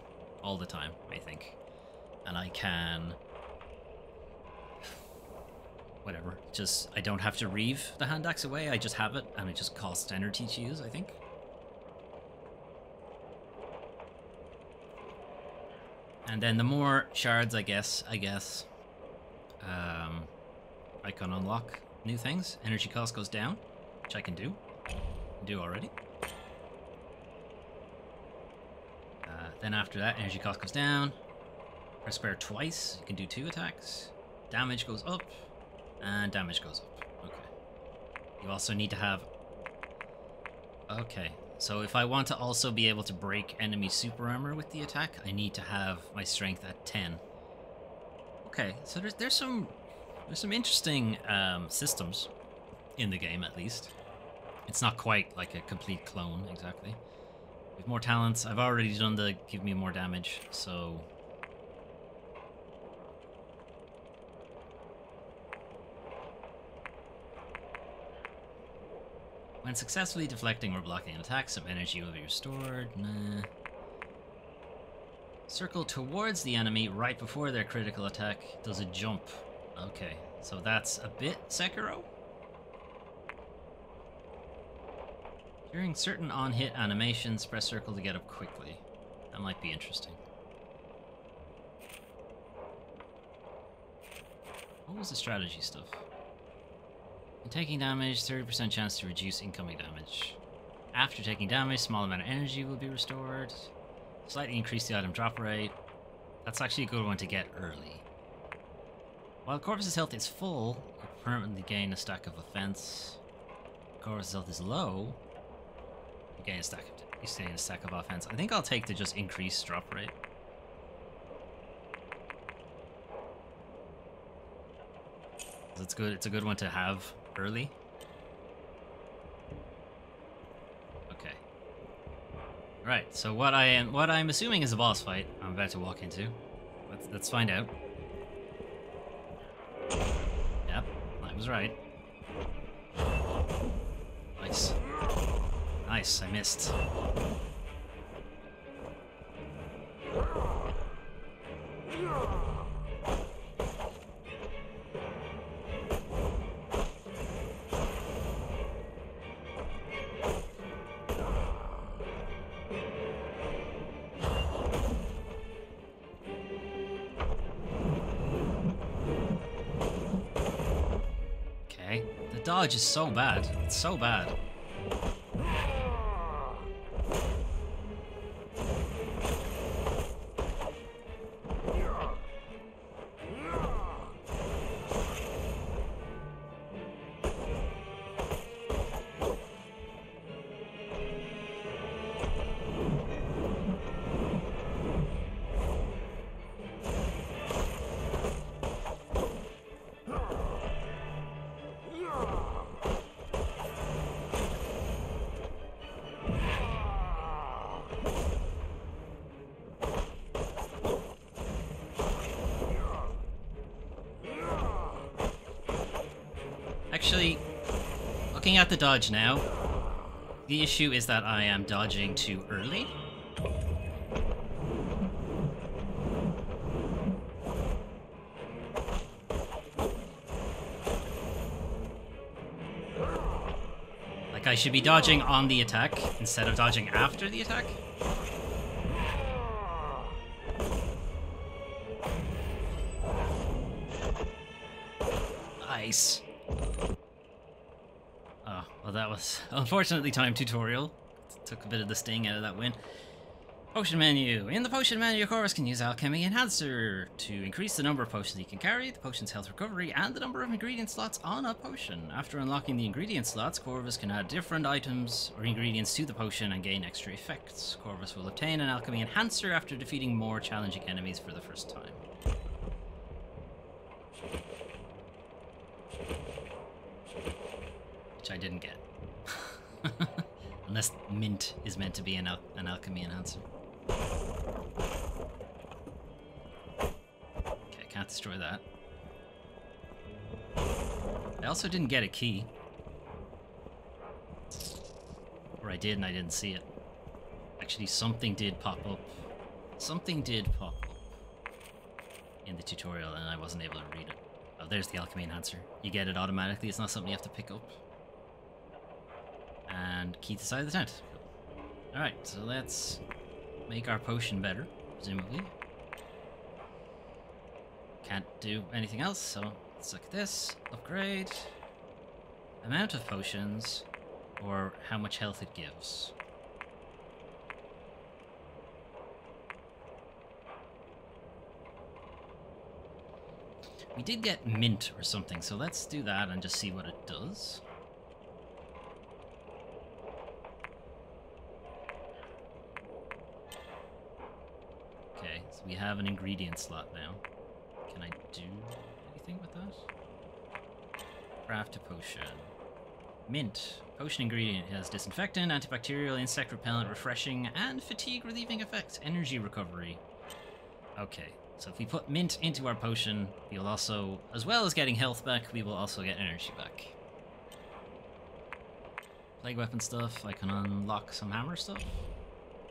all the time, I think. And I can... whatever. Just, I don't have to reave the hand axe away, I just have it, and it just costs energy to use, I think. And then the more shards I guess, I can unlock new things. Energy cost goes down, which I can do already. Then after that, energy cost goes down. Press square twice, you can do 2 attacks. Damage goes up. And damage goes up. Okay. You also need to have... Okay. So if I want to also be able to break enemy super armor with the attack, I need to have my strength at 10. Okay, so there's some interesting systems in the game, at least. It's not quite like a complete clone, exactly. With more talents, I've already done the give me more damage, so... When successfully deflecting or blocking an attack, some energy will be restored. Nah. Circle towards the enemy right before their critical attack does a jump. Okay, so that's a bit Sekiro. During certain on-hit animations, press circle to get up quickly. That might be interesting. What was the strategy stuff? When taking damage, 30% chance to reduce incoming damage. After taking damage, small amount of energy will be restored. Slightly increase the item drop rate. That's actually a good one to get early. While Corvus's health is full, you permanently gain a stack of offense. Corvus's health is low, you gain a stack of offense. I think I'll take the just increased drop rate. It's good. It's a good one to have early. Okay. Right. So what I'm assuming is a boss fight I'm about to walk into. Let's find out. Yep, I was right. Nice. Nice, I missed. Okay, the dodge is so bad. It's so bad. Actually, looking at the dodge now, the issue is that I am dodging too early. Like, I should be dodging on the attack instead of dodging after the attack. Nice. Oh, well that was unfortunately timed tutorial. Took a bit of the sting out of that win. Potion menu. In the potion menu, Corvus can use Alchemy Enhancer to increase the number of potions he can carry, the potion's health recovery, and the number of ingredient slots on a potion. After unlocking the ingredient slots, Corvus can add different items or ingredients to the potion and gain extra effects. Corvus will obtain an Alchemy Enhancer after defeating more challenging enemies for the first time. Which I didn't get. Unless mint is meant to be an alchemy enhancer. Okay, can't destroy that. I also didn't get a key. Or I did and I didn't see it. Actually, something did pop up. Something did pop up in the tutorial and I wasn't able to read it. Oh, there's the alchemy enhancer. You get it automatically, it's not something you have to pick up. And key to the side of the tent. Alright, so let's make our potion better, presumably. Can't do anything else, so let's look at this. Upgrade. Amount of potions, or how much health it gives. We did get mint or something, so let's do that and just see what it does. Okay, so we have an ingredient slot now. Can I do that. Craft a potion. Mint. Potion ingredient has disinfectant, antibacterial, insect repellent, refreshing, and fatigue relieving effects. Energy recovery. Okay, so if we put mint into our potion, we'll also, as well as getting health back, we will also get energy back. Plague weapon stuff. I can unlock some hammer stuff.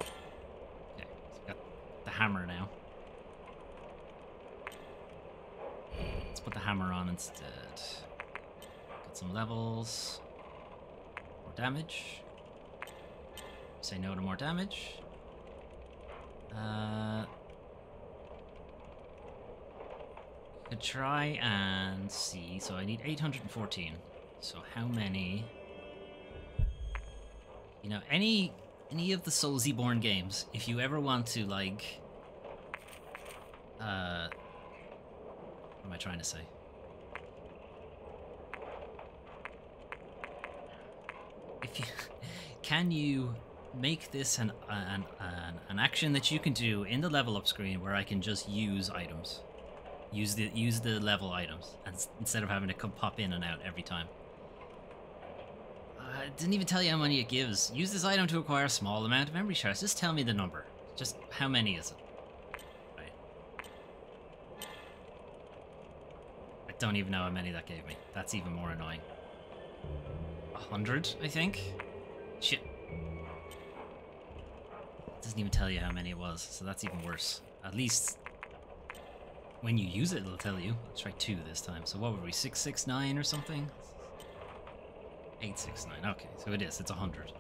Okay, so we got the hammer now. Let's put the hammer on instead. Get some levels. More damage. Say no to more damage. Could try and see. So I need 814. So how many? You know, any of the Soulsy-born games, if you ever want to, like, what am I trying to say? If you can you make this an action that you can do in the level up screen where I can just use items, use the level items, and instead of having to come pop in and out every time. It didn't even tell you how many it gives. Use this item to acquire a small amount of memory shards. Just tell me the number. Just how many is it? Right. I don't even know how many that gave me. That's even more annoying. 100, I think? Shit. It doesn't even tell you how many it was, so that's even worse. At least when you use it, it'll tell you. Let's try 2 this time. So what were we, 669 or something? 869, okay, so it is, it's 100.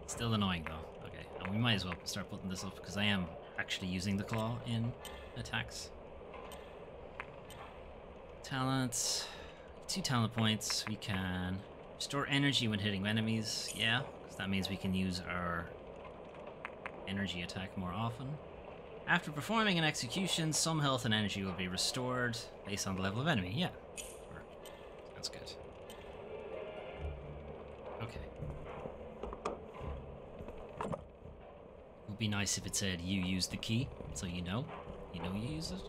Still annoying though, okay, and we might as well start putting this up because I am actually using the claw in attacks. Talents, 2 talent points, we can restore energy when hitting enemies, yeah, because that means we can use our energy attack more often. After performing an execution, some health and energy will be restored based on the level of enemy, yeah. That's good. Okay. It would be nice if it said you use the key, so you know you use it.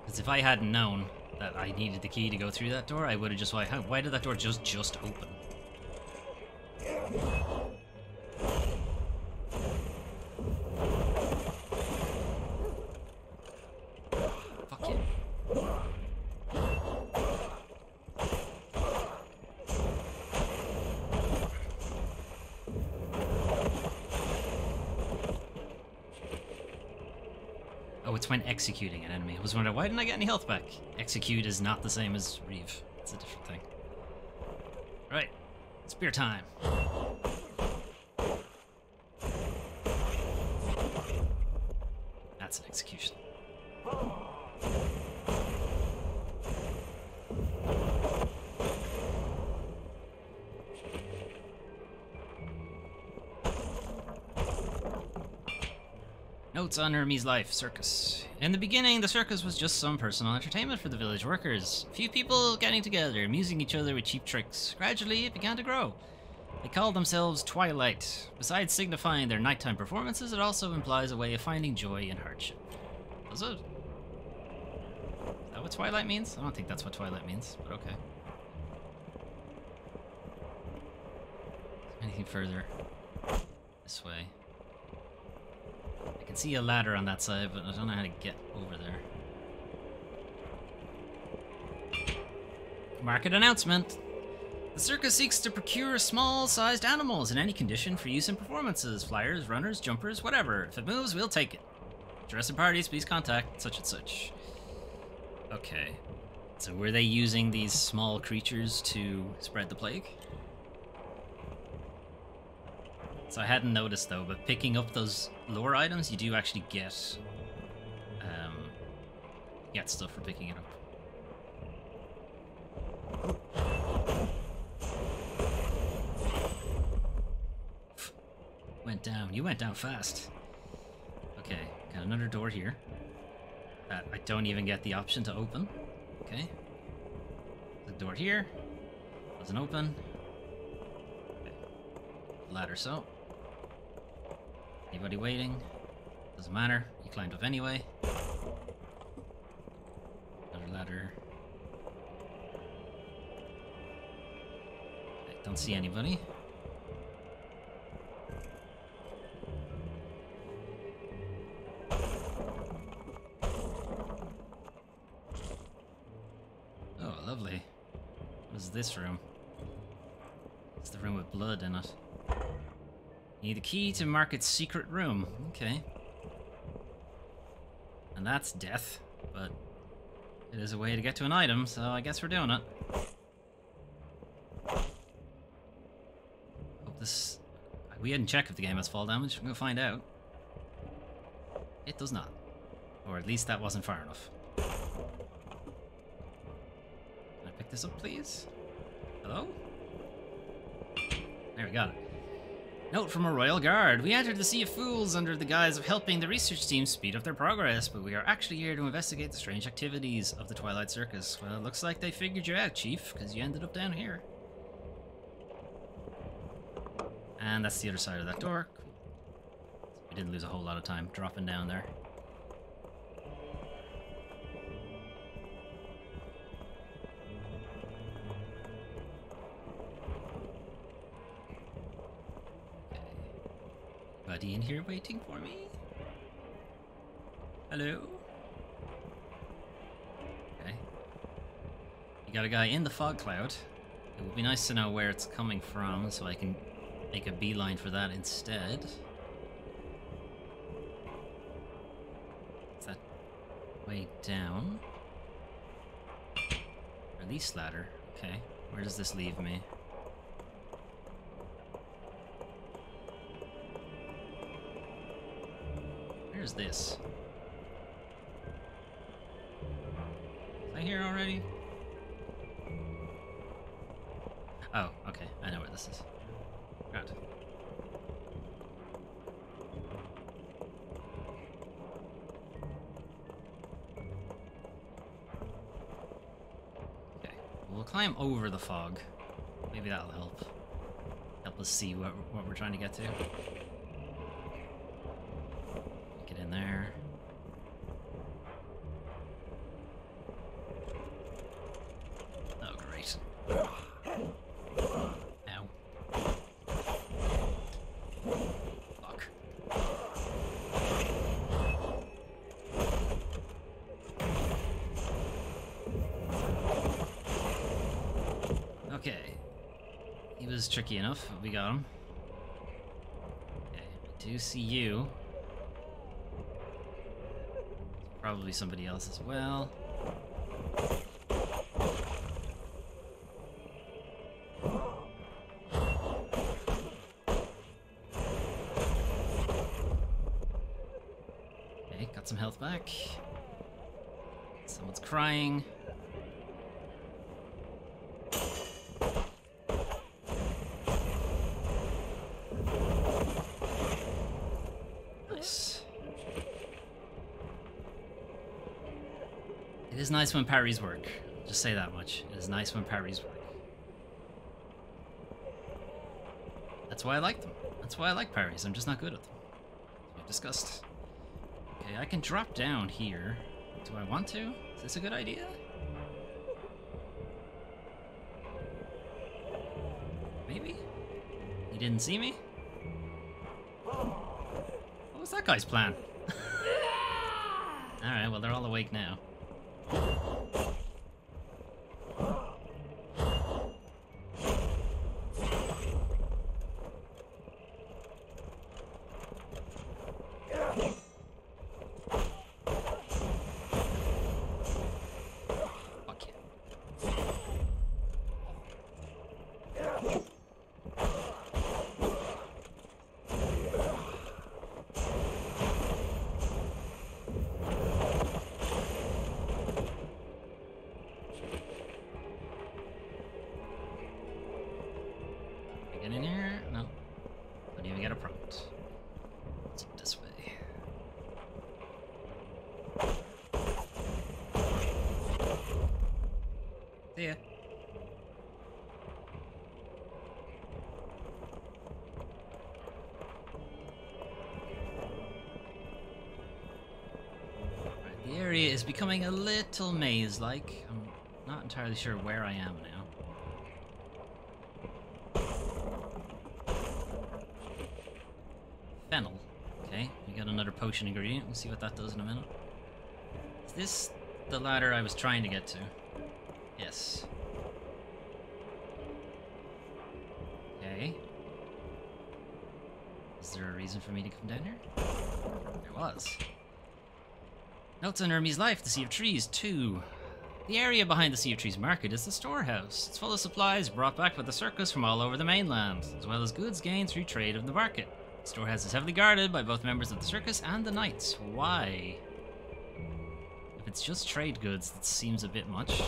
Because if I hadn't known that I needed the key to go through that door, I would have just, why did that door just open? Oh, it's when executing an enemy. I was wondering, why didn't I get any health back? Execute is not the same as Reeve. It's a different thing. Right. Spear time. That's an execution. Notes on Hermes' life, circus. In the beginning, the circus was just some personal entertainment for the village workers. A few people getting together, amusing each other with cheap tricks. Gradually, it began to grow. They called themselves Twilight. Besides signifying their nighttime performances, it also implies a way of finding joy in hardship. Does it? Is that what Twilight means? I don't think that's what Twilight means, but okay. Anything further? This way. I can see a ladder on that side, but I don't know how to get over there. Market announcement! The circus seeks to procure small-sized animals in any condition for use in performances. Flyers, runners, jumpers, whatever. If it moves, we'll take it. Interested parties, please contact such and such. Okay. So were they using these small creatures to spread the plague? So I hadn't noticed though, but picking up those lore items, you do actually get stuff for picking it up. Went down. You went down fast. Okay, got another door here that I don't even get the option to open. Okay. The door here doesn't open. Okay. Ladder, so. Anybody waiting? Doesn't matter. You climbed up anyway. Another ladder. Okay, don't see anybody. Oh, lovely. What is this room? It's the room with blood in it. You need the key to Market's secret room. Okay. And that's death, but it is a way to get to an item, so I guess we're doing it. Hope this... We hadn't checked if the game has fall damage. We're gonna find out. It does not. Or at least that wasn't far enough. Can I pick this up, please? Hello? There, we got it. Note from a royal guard. We entered the Sea of Fools under the guise of helping the research team speed up their progress, but we are actually here to investigate the strange activities of the Twilight Circus. Well, it looks like they figured you out, Chief, because you ended up down here. And that's the other side of that door. Cool. So we didn't lose a whole lot of time dropping down there. Buddy in here waiting for me? Hello? Okay. You got a guy in the fog cloud. It would be nice to know where it's coming from so I can make a beeline for that instead. Is that way down? Release ladder. Okay. Where does this leave me? Where's this? Is I here already? Oh, okay. I know where this is. Right. Okay. We'll climb over the fog. Maybe that'll help. Help us see what we're trying to get to. Get in there. Oh, great. Ow. Fuck. Okay. He was tricky enough, but we got him. Okay, I do see you. Probably somebody else as well. Okay, got some health back. Someone's crying. Nice. It is nice when parries work. Just say that much. It is nice when parries work. That's why I like them. That's why I like parries. I'm just not good at them. We've discussed. Okay, I can drop down here. Do I want to? Is this a good idea? Maybe? He didn't see me? What was that guy's plan? Alright, well they're all awake now. Fuck yeah. Get in here? No. Don't even get a prompt. It's up this way. See ya. area is becoming a little maze-like. I'm not entirely sure where I am now. Fennel. Okay, we got another potion ingredient. We'll see what that does in a minute. Is this the ladder I was trying to get to? Yes. Okay. Is there a reason for me to come down here? There was. Notes on Hermes' life, the Sea of Trees, 2. The area behind the Sea of Trees market is the storehouse. It's full of supplies brought back by the circus from all over the mainland, as well as goods gained through trade of the market. The storehouse is heavily guarded by both members of the circus and the knights. Why? If it's just trade goods, that seems a bit much.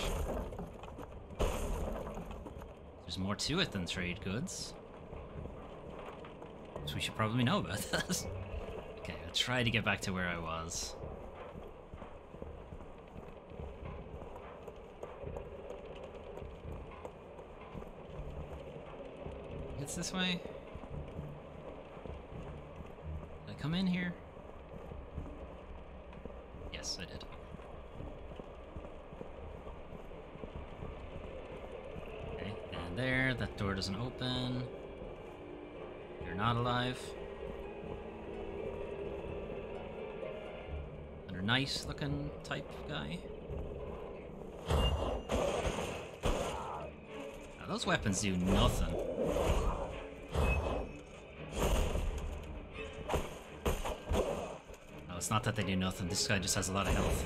There's more to it than trade goods. So we should probably know about that. Okay, I'll try to get back to where I was. It's this way. Did I come in here? Yes, I did. Okay, and there, that door doesn't open. You're not alive. Another nice looking type guy. Now, those weapons do nothing. No, it's not that they do nothing. This guy just has a lot of health.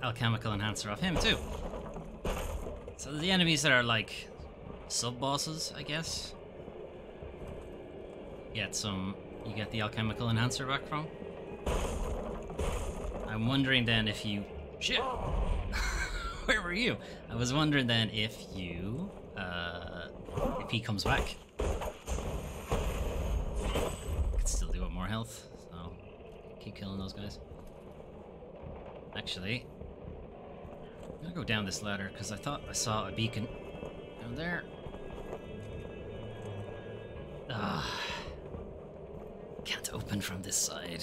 Alchemical enhancer off him too. So the enemies that are like sub-bosses, I guess. You get the alchemical enhancer back from. I'm wondering then if you... Shit! Where were you? I was wondering then if you... if he comes back. I could still do with more health, so keep killing those guys. Actually... I'm gonna go down this ladder because I thought I saw a beacon down there. Can't open from this side.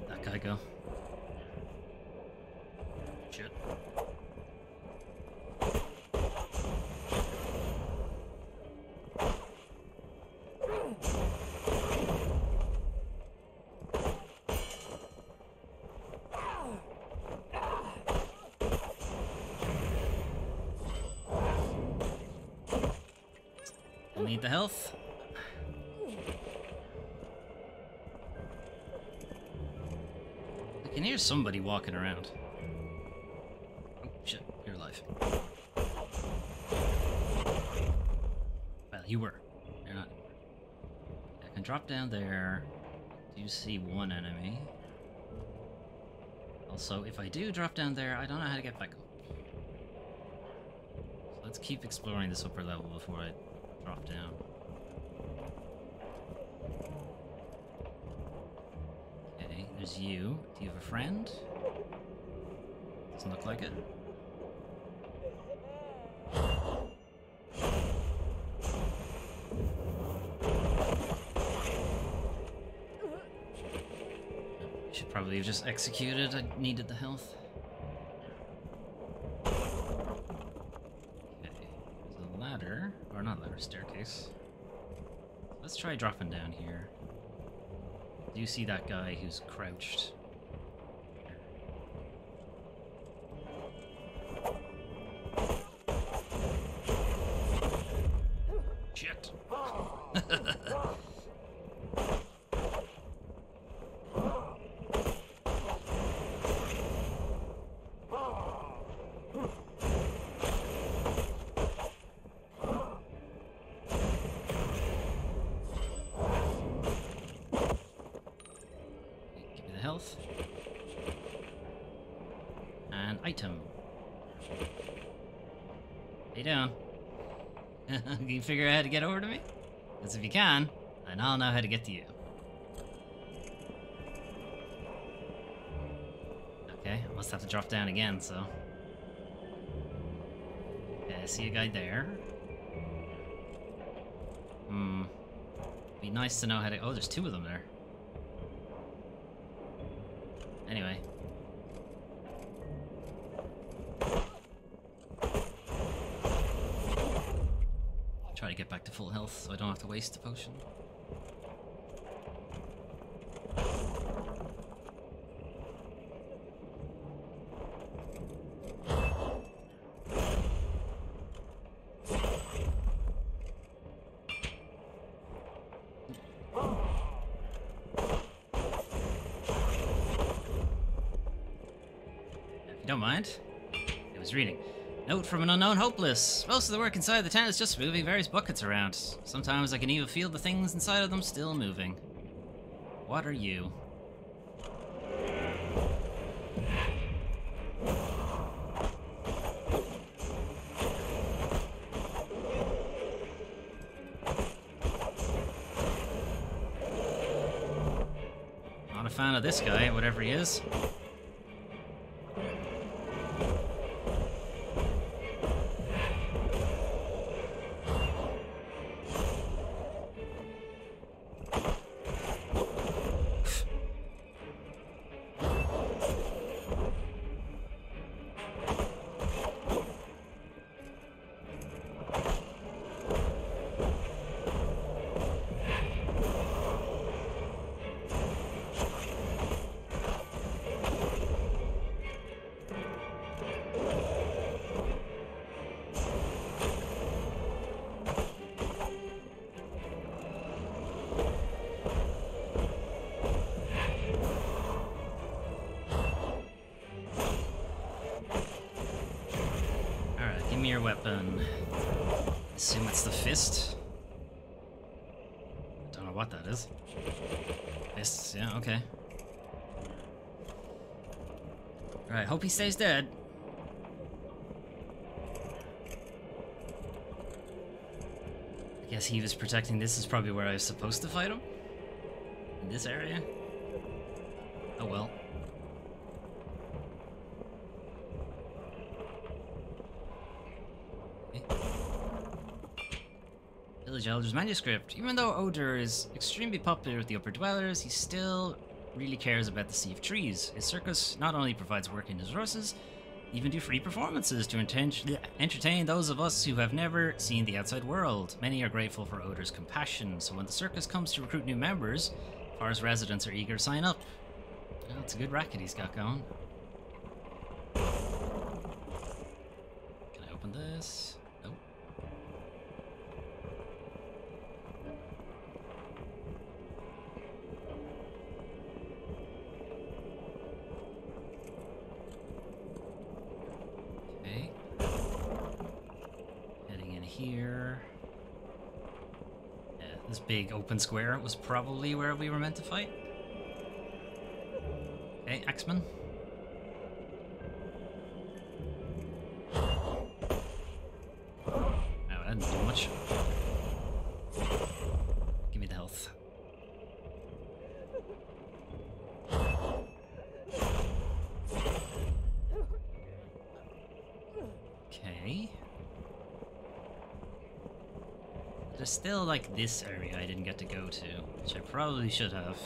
That guy go. Shit. Need the health. I can hear somebody walking around. Oh shit, you're alive. Well, you were. You're not. I can drop down there. Do you see one enemy? Also, if I do drop down there, I don't know how to get back up. So let's keep exploring this upper level before I drop down. Okay, there's you. Do you have a friend? Doesn't look like it. should probably have just executed. I needed the health. Okay. There's a ladder. Or not ladder, staircase. Let's try dropping down here. Do you see that guy who's crouched? Shit. Health and item. Lay down. Can you figure out how to get over to me? Because if you can, then I'll know how to get to you. Okay, I must have to drop down again, so. Okay, I see a guy there. Be nice to know how to. Oh, there's two of them there. Anyway. Try to get back to full health so I don't have to waste the potion. Don't mind. I was reading. Note from an unknown hopeless. Most of the work inside the tent is just moving various buckets around. Sometimes I can even feel the things inside of them still moving. What are you? Not a fan of this guy, whatever he is. Give me your weapon. Assume it's the fist. Don't know what that is. Fists, yeah, okay. Alright, hope he stays dead. I guess he was protecting this is probably where I was supposed to fight him. In this area. Oh well. Village Elder's manuscript. Even though Oder is extremely popular with the Upper Dwellers, he still really cares about the Sea of Trees. His circus not only provides work and resources, even do free performances to entertain those of us who have never seen the outside world. Many are grateful for Oder's compassion, so when the circus comes to recruit new members, forest residents are eager to sign up. Well, it's a good racket he's got going. Can I open this? Nope. Okay. Heading in here. Yeah, this big open square was probably where we were meant to fight. Okay, Axeman. That didn't do much. Give me the health. Okay. There's still like this area I didn't get to go to, which I probably should have.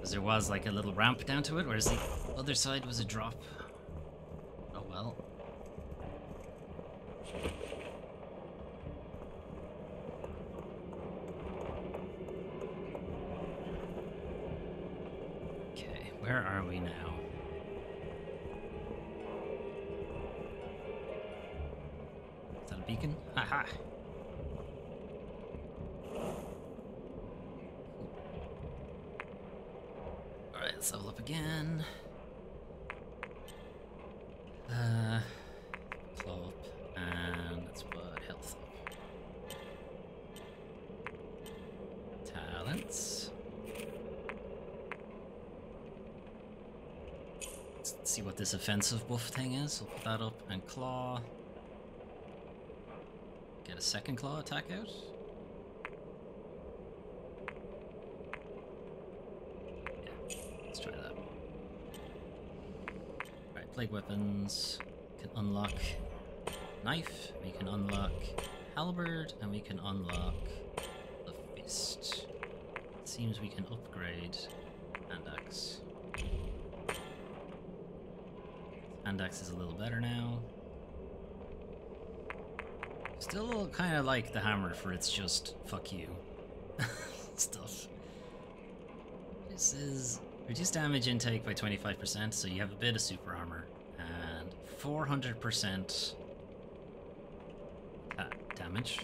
Because there was like a little ramp down to it, whereas the other side was a drop. Oh well. Okay, where are we now? Is that a beacon? Haha! Alright, let's level up again. Claw up, and let's put health up. Talents. Let's see what this offensive buff thing is. We'll put that up, and claw. Get a second claw attack out. Let's try that. Alright, plague weapons. We can unlock knife, we can unlock halberd, and we can unlock the fist. It seems we can upgrade hand axe. Hand axe is a little better now. Still kind of like the hammer for its just fuck you stuff. This is reduce damage intake by 25%, so you have a bit of super armor, and 400% damage,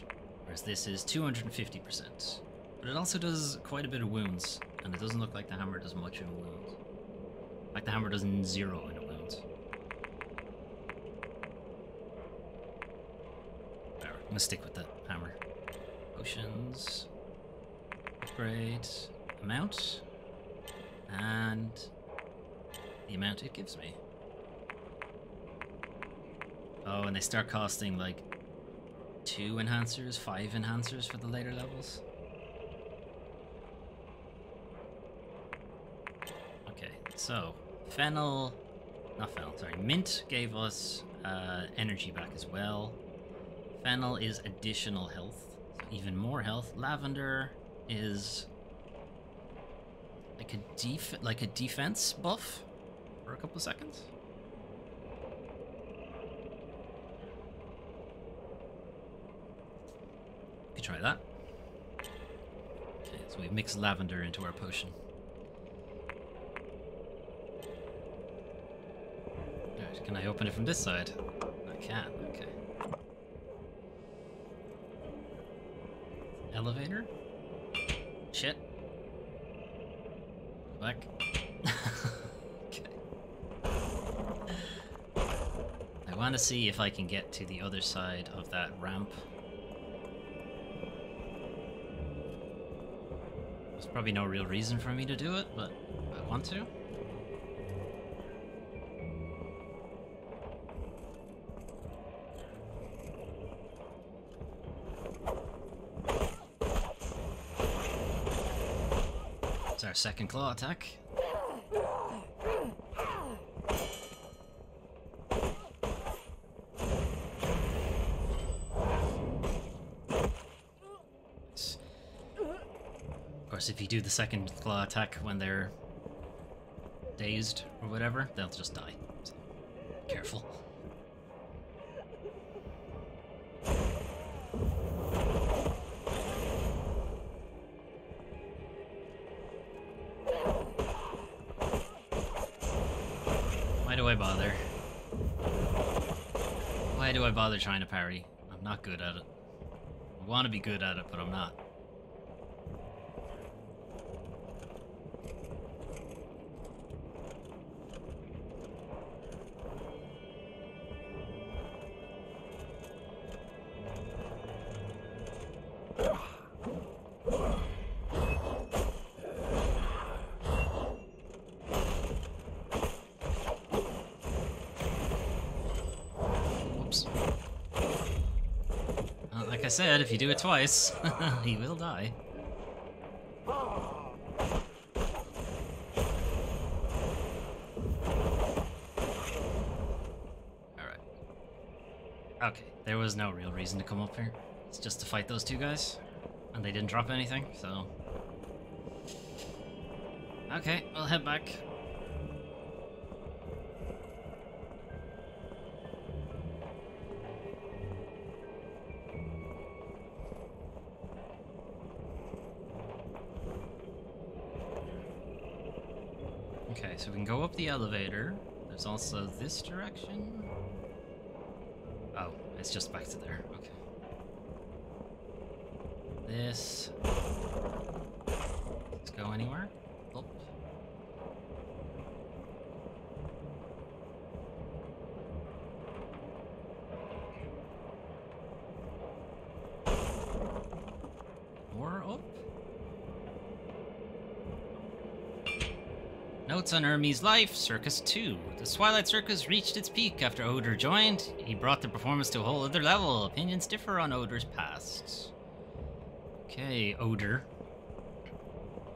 whereas this is 250%. But it also does quite a bit of wounds, and it doesn't look like the hammer does much in wounds. Like the hammer does 0 in wounds. There, I'm gonna stick with the hammer. Potions. Upgrade. Amount. And the amount it gives me. Oh, and they start costing like 2 enhancers, 5 enhancers for the later levels. Okay, so Mint gave us energy back as well. Fennel is additional health, so even more health. Lavender is like a defense buff for a couple of seconds. Could try that. Okay, so we've mixed lavender into our potion. Right, can I open it from this side? I can, okay. Elevator? Shit. Go back. Okay. I want to see if I can get to the other side of that ramp. There's probably no real reason for me to do it, but I want to. It's our second claw attack. Of course, if you do the second claw attack when they're dazed or whatever, they'll just die. So, careful. Why do I bother? Why do I bother trying to parry? I'm not good at it. I want to be good at it, but I'm not. Like I said, if you do it twice, he will die. Alright. Okay, there was no real reason to come up here. It's just to fight those two guys. And they didn't drop anything, so... Okay, we'll head back. Okay, so we can go up the elevator. There's also this direction. Oh, it's just back to there. Okay. This. Let's go anywhere. Up. More up. Notes on Hermes' life, Circus 2. The Twilight Circus reached its peak after Oder joined. He brought the performance to a whole other level. Opinions differ on Oder's past. Okay, Oder.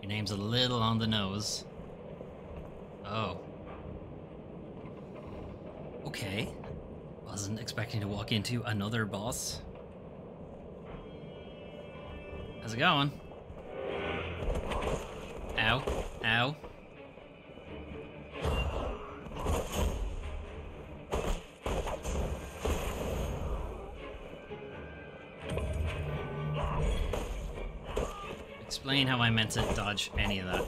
Your name's a little on the nose. Oh. Okay. Wasn't expecting to walk into another boss. How's it going? Ow. Ow. Explain how I meant to dodge any of that.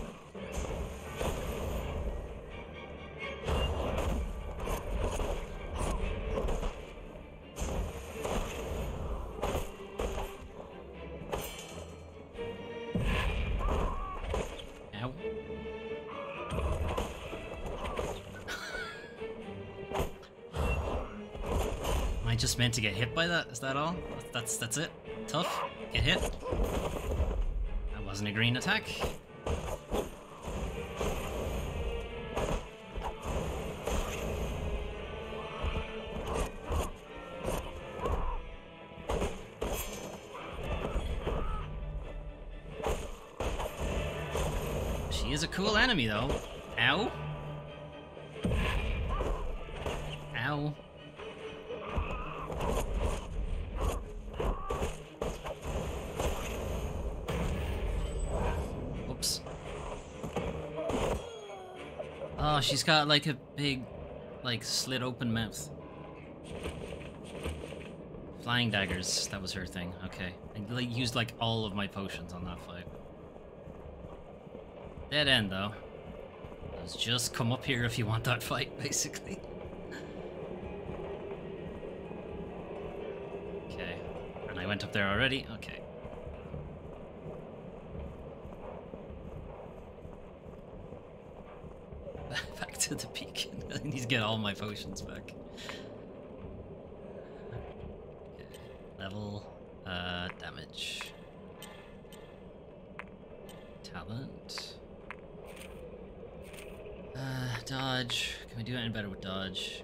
Ow. Am I just meant to get hit by that? Is that all? That's it? Tough? Get hit? Wasn't a green attack. She is a cool enemy though. Ow. Ow. Oh, she's got like a big, like, slit open mouth. Flying daggers, that was her thing. Okay. I used like all of my potions on that fight. Dead end though. Let's just come up here if you want that fight, basically. Okay. And I went up there already? Okay. Back to the peak. I need to get all my potions back. Okay. Level, damage. Talent. Dodge. Can we do anything better with dodge?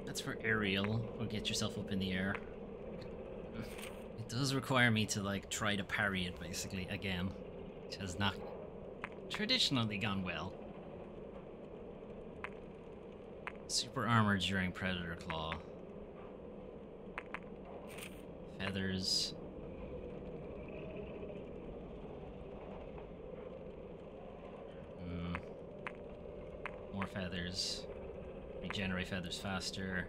That's for aerial, or get yourself up in the air. It does require me to, like, try to parry it, basically, again. Which has not traditionally gone well. Super armor during Predator Claw. Feathers. More feathers. Regenerate feathers faster.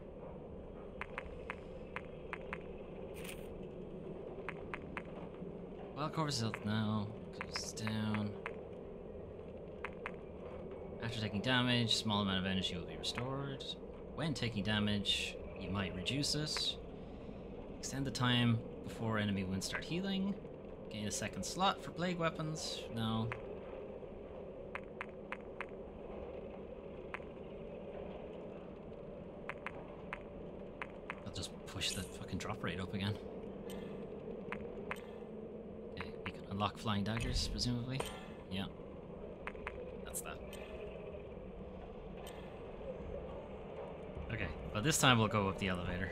Wild Corpus health now. Goes down. After taking damage, small amount of energy will be restored. When taking damage, you might reduce it. Extend the time before enemy wounds start healing. Gain a second slot for plague weapons. No. I'll just push the fucking drop rate up again. Okay, we can unlock flying daggers, presumably. Yeah. That's that. Okay, but this time we'll go up the elevator.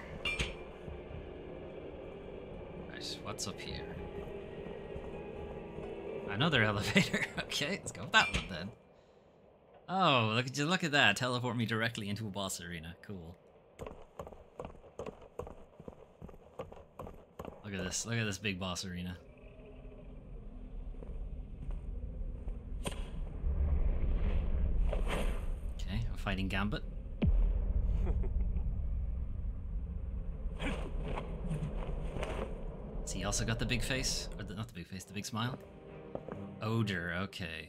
Right, what's up here? Another elevator. Okay, let's go with that one then. Oh, look at that. Teleport me directly into a boss arena. Cool. Look at this. Look at this big boss arena. fighting Gambit. So he also got the big face? Or not the big face, the big smile? Odor, okay.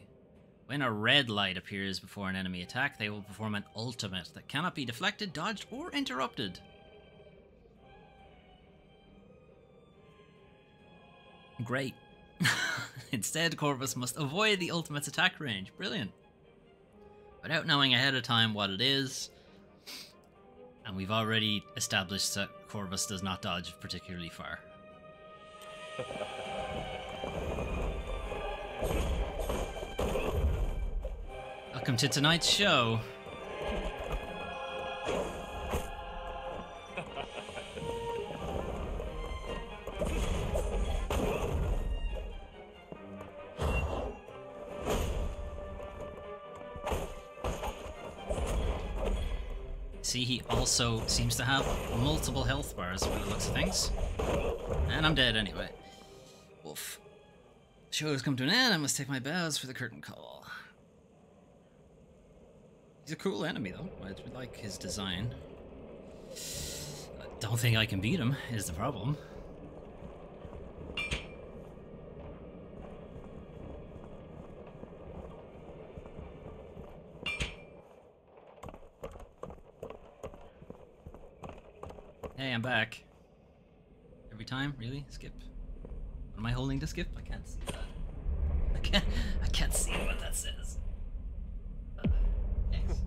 When a red light appears before an enemy attack, they will perform an ultimate that cannot be deflected, dodged, or interrupted. Great. Instead, Corvus must avoid the ultimate's attack range. Brilliant. Without knowing ahead of time what it is, and we've already established that Corvus does not dodge particularly far. Welcome to tonight's show. See, he also seems to have multiple health bars by the looks of things. And I'm dead anyway. Wolf. The show has come to an end. I must take my bows for the curtain call. He's a cool enemy, though. I like his design. I don't think I can beat him, is the problem. Hey, I'm back. Every time? Really? Skip? What am I holding to skip? I can't see that. I can't see what that says. Thanks.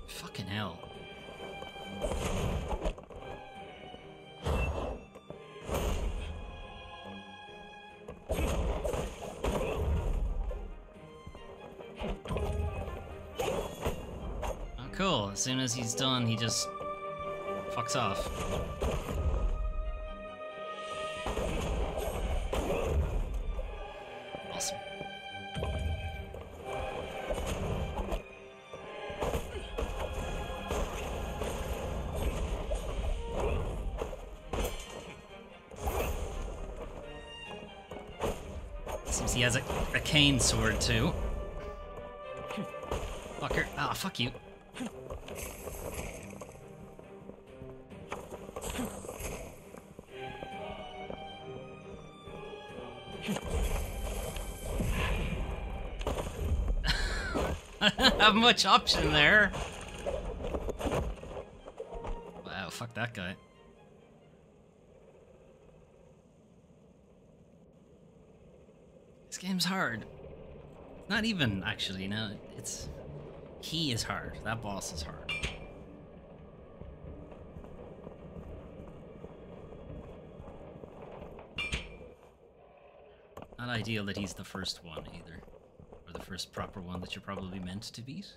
Fucking hell. Cool. As soon as he's done, he just fucks off. Awesome. Seems he has a cane sword too. Fucker. Ah, fuck you. I don't have much option there. Wow, fuck that guy. This game's hard. Not even, actually, no. It's... He is hard. That boss is hard. Not ideal that he's the first one, either. Or the first proper one that you're probably meant to beat.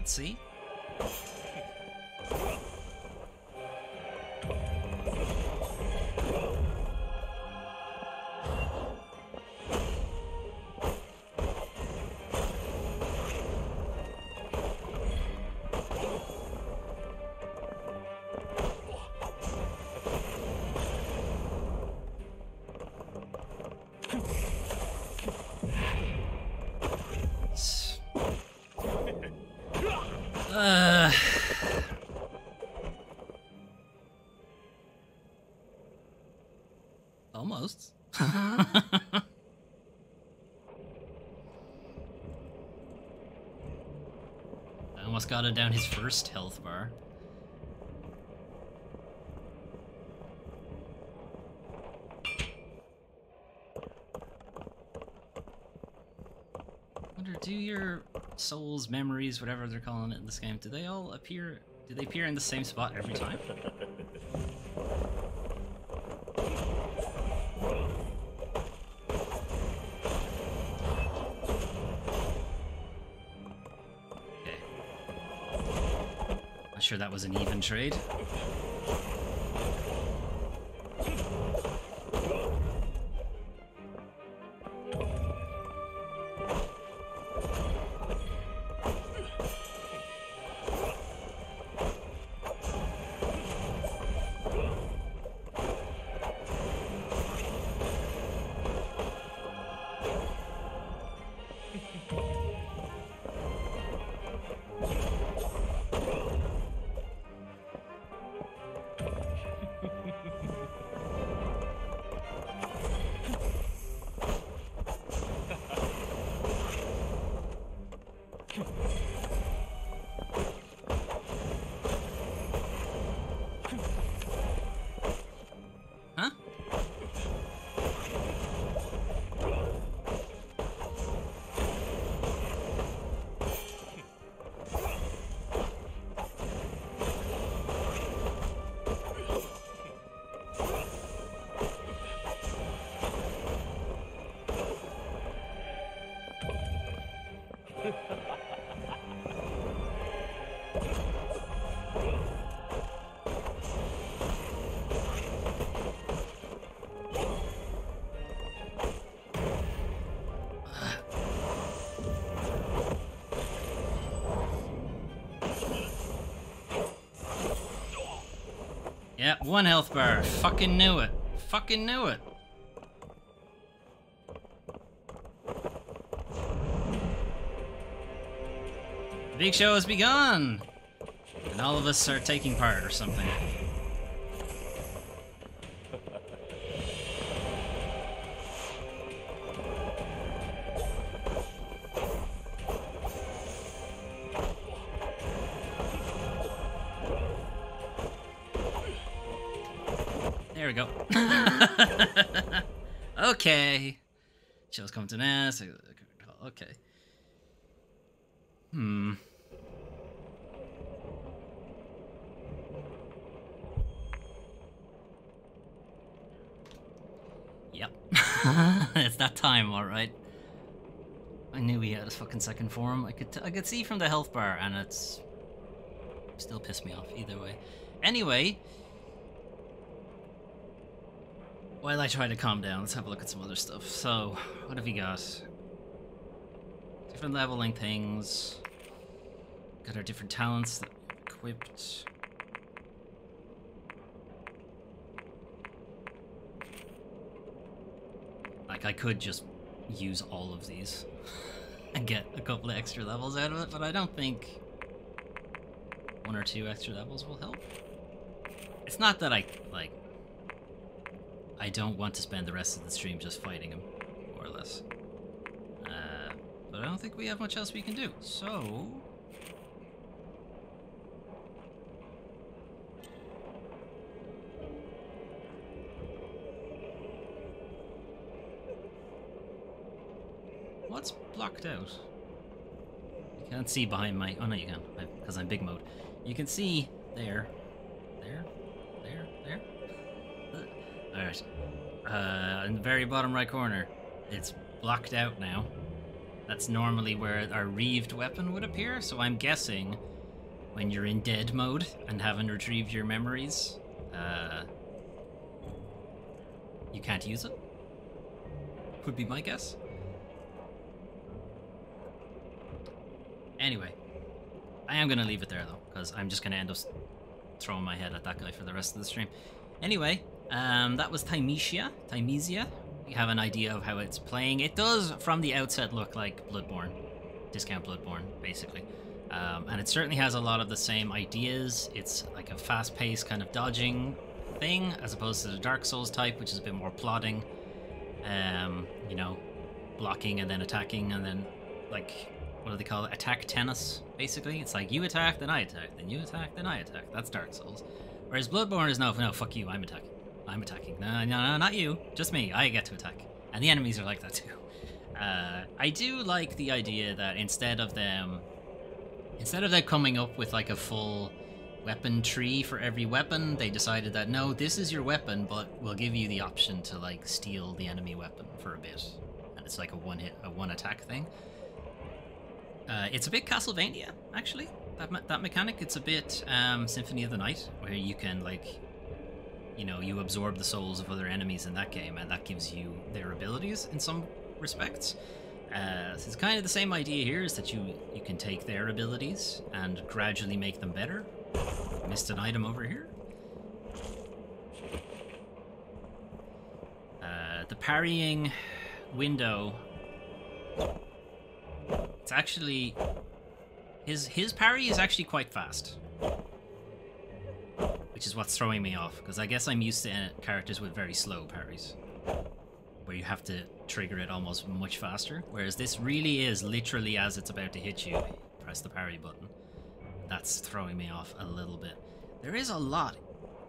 See? Almost. Almost got it down his first health bar. Wonder, do your souls, memories, whatever they're calling it in this game, do they all appear? Do they appear in the same spot every time? Sure that was an even trade. Yeah, 1 health bar. Fucking knew it. Fucking knew it. The big show has begun! And all of us are taking part or something. There we go. Okay. Show's coming to an end. Okay. Yep. It's that time, alright. I knew he had a fucking second form. I could see from the health bar, and it's still pissed me off either way. Anyway, while I try to calm down, let's have a look at some other stuff. So, what have we got? Different leveling things. Got our different talents that equipped. Like, I could just use all of these and get a couple of extra levels out of it, but I don't think 1 or 2 extra levels will help. It's not that I don't want to spend the rest of the stream just fighting him, more or less. But I don't think we have much else we can do, so... What's blocked out? You can't see behind my... Oh no, you can, because I'm big mode. You can see there. There. Alright. In the very bottom right corner, it's blocked out now. That's normally where our reaved weapon would appear, so I'm guessing when you're in dead mode and haven't retrieved your memories, you can't use it. Would be my guess. Anyway, I am going to leave it there though, because I'm just going to end up throwing my head at that guy for the rest of the stream. Anyway, that was Thymesia. We have an idea of how it's playing. It does, from the outset, look like Bloodborne. Discount Bloodborne, basically. And it certainly has a lot of the same ideas. It's like a fast-paced kind of dodging thing, as opposed to the Dark Souls type, which is a bit more plodding. You know, blocking and then attacking, and then, like, what do they call it? Attack tennis, basically. It's like, you attack, then I attack, then you attack, then I attack. That's Dark Souls. Whereas Bloodborne is, no, fuck you, I'm attacking. I'm attacking. No, not you. Just me. I get to attack. And the enemies are like that too. I do like the idea that instead of them coming up with like a full weapon tree for every weapon, they decided that no, this is your weapon, but we'll give you the option to like steal the enemy weapon for a bit. And it's like a one attack thing. It's a bit Castlevania, actually. That mechanic. It's a bit Symphony of the Night, where you can like, you know, you absorb the souls of other enemies in that game, and that gives you their abilities in some respects. So it's kind of the same idea here, is that you can take their abilities and gradually make them better. Missed an item over here. The parrying window. It's actually his parry is actually quite fast, which is what's throwing me off, because I guess I'm used to characters with very slow parries, where you have to trigger it almost much faster, whereas this really is literally as it's about to hit you, press the parry button. That's throwing me off a little bit. There is a lot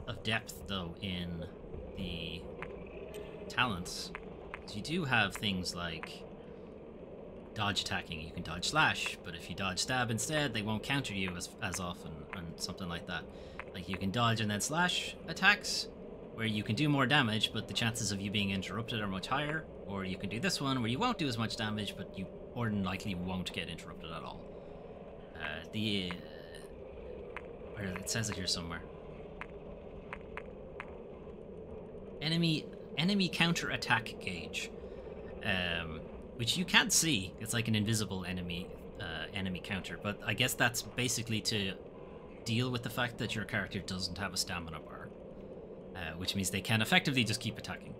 of depth, though, in the talents. So you do have things like dodge attacking. You can dodge slash, but if you dodge stab instead, they won't counter you as often, and something like that. Like, you can dodge and then slash attacks, where you can do more damage, but the chances of you being interrupted are much higher. Or you can do this one, where you won't do as much damage, but you more than likely won't get interrupted at all. Where it says it here somewhere. Enemy counter attack gauge, which you can't see. It's like an invisible enemy counter, but I guess that's basically to deal with the fact that your character doesn't have a stamina bar, which means they can effectively just keep attacking.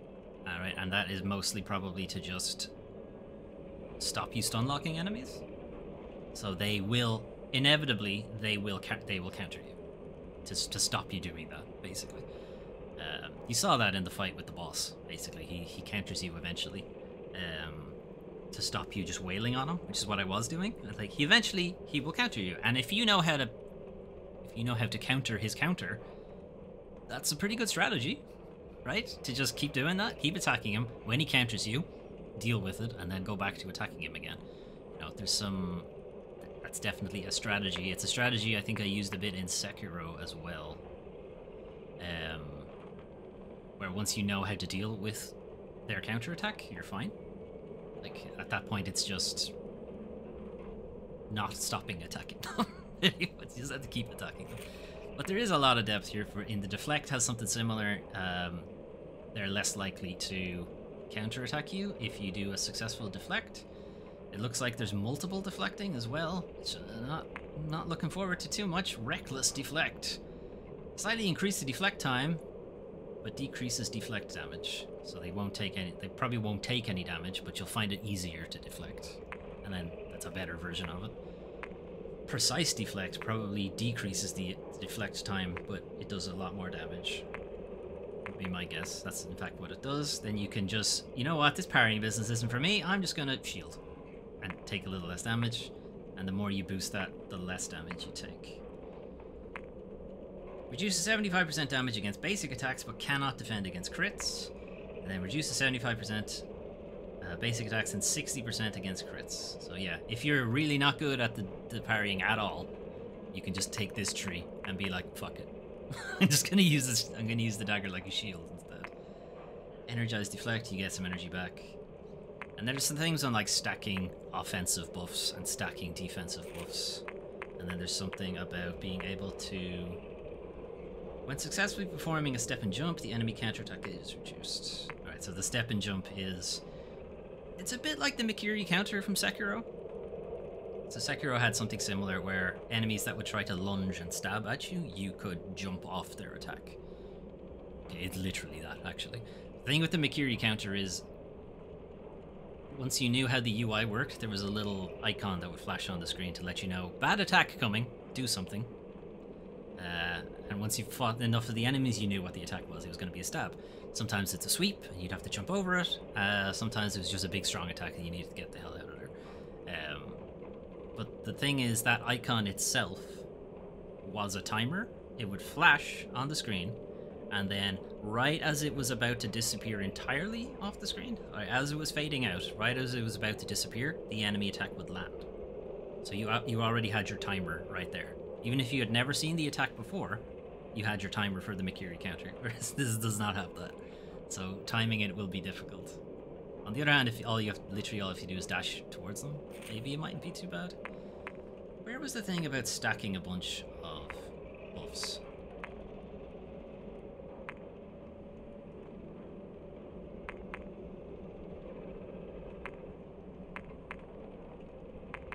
Alright, and that is mostly probably to just stop you stun locking enemies. So they will inevitably counter you to stop you doing that, basically. You saw that in the fight with the boss. Basically, he counters you eventually, to stop you just wailing on him, which is what I was doing. Like, he will counter you, and if you know how to counter his counter, that's a pretty good strategy, right? To just keep doing that, keep attacking him. When he counters you, deal with it, and then go back to attacking him again. You know, that's definitely a strategy. It's a strategy I think I used a bit in Sekiro as well. Where once you know how to deal with their counterattack, you're fine. Like, at that point, it's just not stopping attacking them. You just have to keep attacking them. But there is a lot of depth here. In the deflect has something similar. They're less likely to counterattack you if you do a successful deflect. It looks like there's multiple deflecting as well. So not looking forward to too much. Reckless deflect. Slightly increase the deflect time, but decreases deflect damage. So they probably won't take any damage, but you'll find it easier to deflect. And then that's a better version of it. Precise deflect probably decreases the deflect time, but it does a lot more damage. Would be my guess. That's in fact what it does. Then you can just, you know what, this parrying business isn't for me. I'm just gonna shield and take a little less damage. And the more you boost that, the less damage you take. Reduces 75% damage against basic attacks, but cannot defend against crits. And then reduces 75% basic attacks and 60% against crits. So yeah, if you're really not good at the parrying at all, you can just take this tree and be like, fuck it. I'm just gonna use this. I'm gonna use the dagger like a shield instead. Energize deflect, you get some energy back. And there's some things on like stacking offensive buffs and stacking defensive buffs. And then there's something about being able to, when successfully performing a step and jump, the enemy counterattack is reduced. Alright, so the step and jump it's a bit like the Mikiri counter from Sekiro. So Sekiro had something similar where enemies that would try to lunge and stab at you, you could jump off their attack. Okay, it's literally that, actually. The thing with the Mikiri counter is once you knew how the UI worked, there was a little icon that would flash on the screen to let you know, bad attack coming, do something. And once you fought enough of the enemies, you knew what the attack was. It was going to be a stab. Sometimes it's a sweep, and you'd have to jump over it. Sometimes it was just a big, strong attack, and you needed to get the hell out of there. But the thing is, that icon itself was a timer. It would flash on the screen, and then right as it was about to disappear entirely off the screen, or as it was fading out, right as it was about to disappear, the enemy attack would land. So you already had your timer right there. Even if you had never seen the attack before, you had your timer for the Mikiri counter, whereas this does not have that. So timing it will be difficult. On the other hand, if literally all you have to do is dash towards them, maybe it mightn't be too bad. Where was the thing about stacking a bunch of buffs?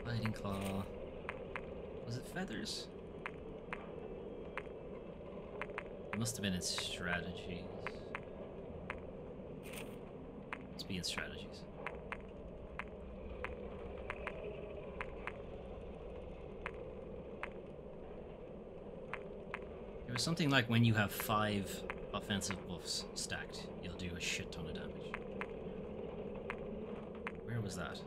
Lightning Claw. Was it feathers? It must have been in strategies. Must be in strategies. It was something like when you have 5 offensive buffs stacked, you'll do a shit ton of damage. Where was that?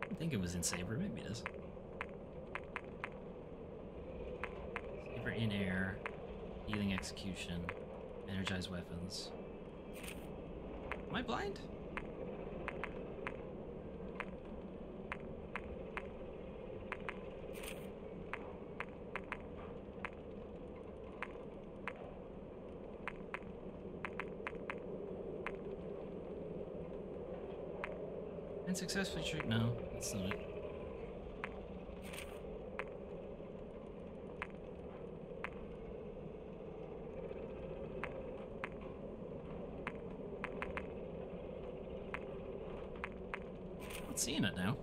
I think it was in Saber, maybe it is. Saber in air, healing execution, energized weapons. Am I blind? And successfully trick? No, that's not it. Not seeing it now.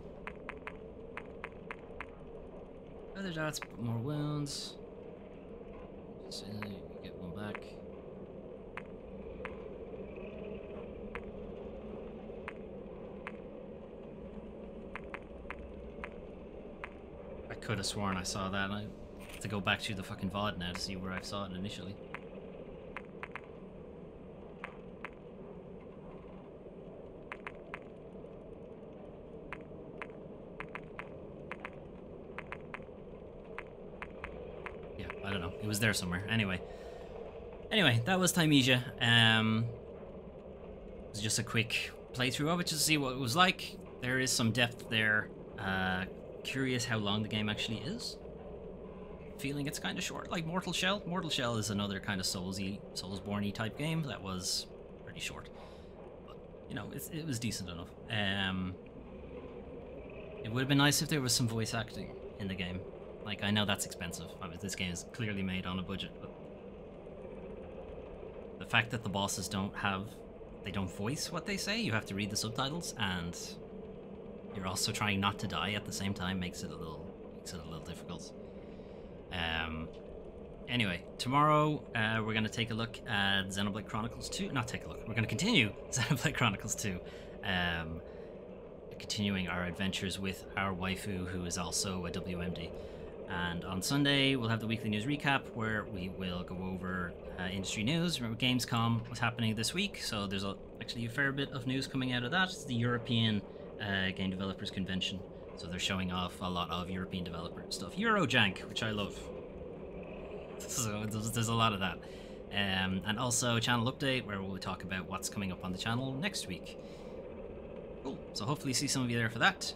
Other dots, more wounds. So you get one back. I could have sworn I saw that. I have to go back to the fucking VOD now to see where I saw it initially. Yeah, I don't know. It was there somewhere. Anyway, that was Thymesia. It was just a quick playthrough of it just to see what it was like. There is some depth there. Curious how long the game actually is. Feeling it's kind of short, like Mortal Shell. Mortal Shell is another kind of Soulsborne-y type game that was pretty short. But, you know, it was decent enough. It would have been nice if there was some voice acting in the game. Like, I know that's expensive. I mean, this game is clearly made on a budget, but the fact that the bosses don't voice what they say, you have to read the subtitles, and you're also trying not to die at the same time, makes it a little difficult. Anyway, tomorrow we're going to take a look at Xenoblade Chronicles 2. Not take a look, we're going to continue Xenoblade Chronicles 2. Continuing our adventures with our waifu, who is also a WMD. And on Sunday, we'll have the weekly news recap, where we will go over industry news. Remember, Gamescom was happening this week, so there's actually a fair bit of news coming out of that. It's the European Game Developers Convention, so they're showing off a lot of European developer stuff. Eurojank, which I love. So there's a lot of that. And also a channel update, where we'll talk about what's coming up on the channel next week. Cool. So hopefully see some of you there for that.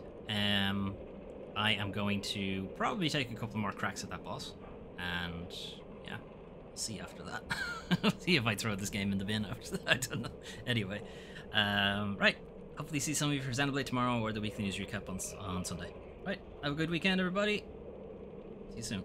I am going to probably take a couple more cracks at that boss, and yeah, see after that. See if I throw this game in the bin after that. I don't know. Anyway, right. Hopefully see some of you for Xenoblade tomorrow, or the weekly news recap on Sunday. Right. Have a good weekend, everybody. See you soon.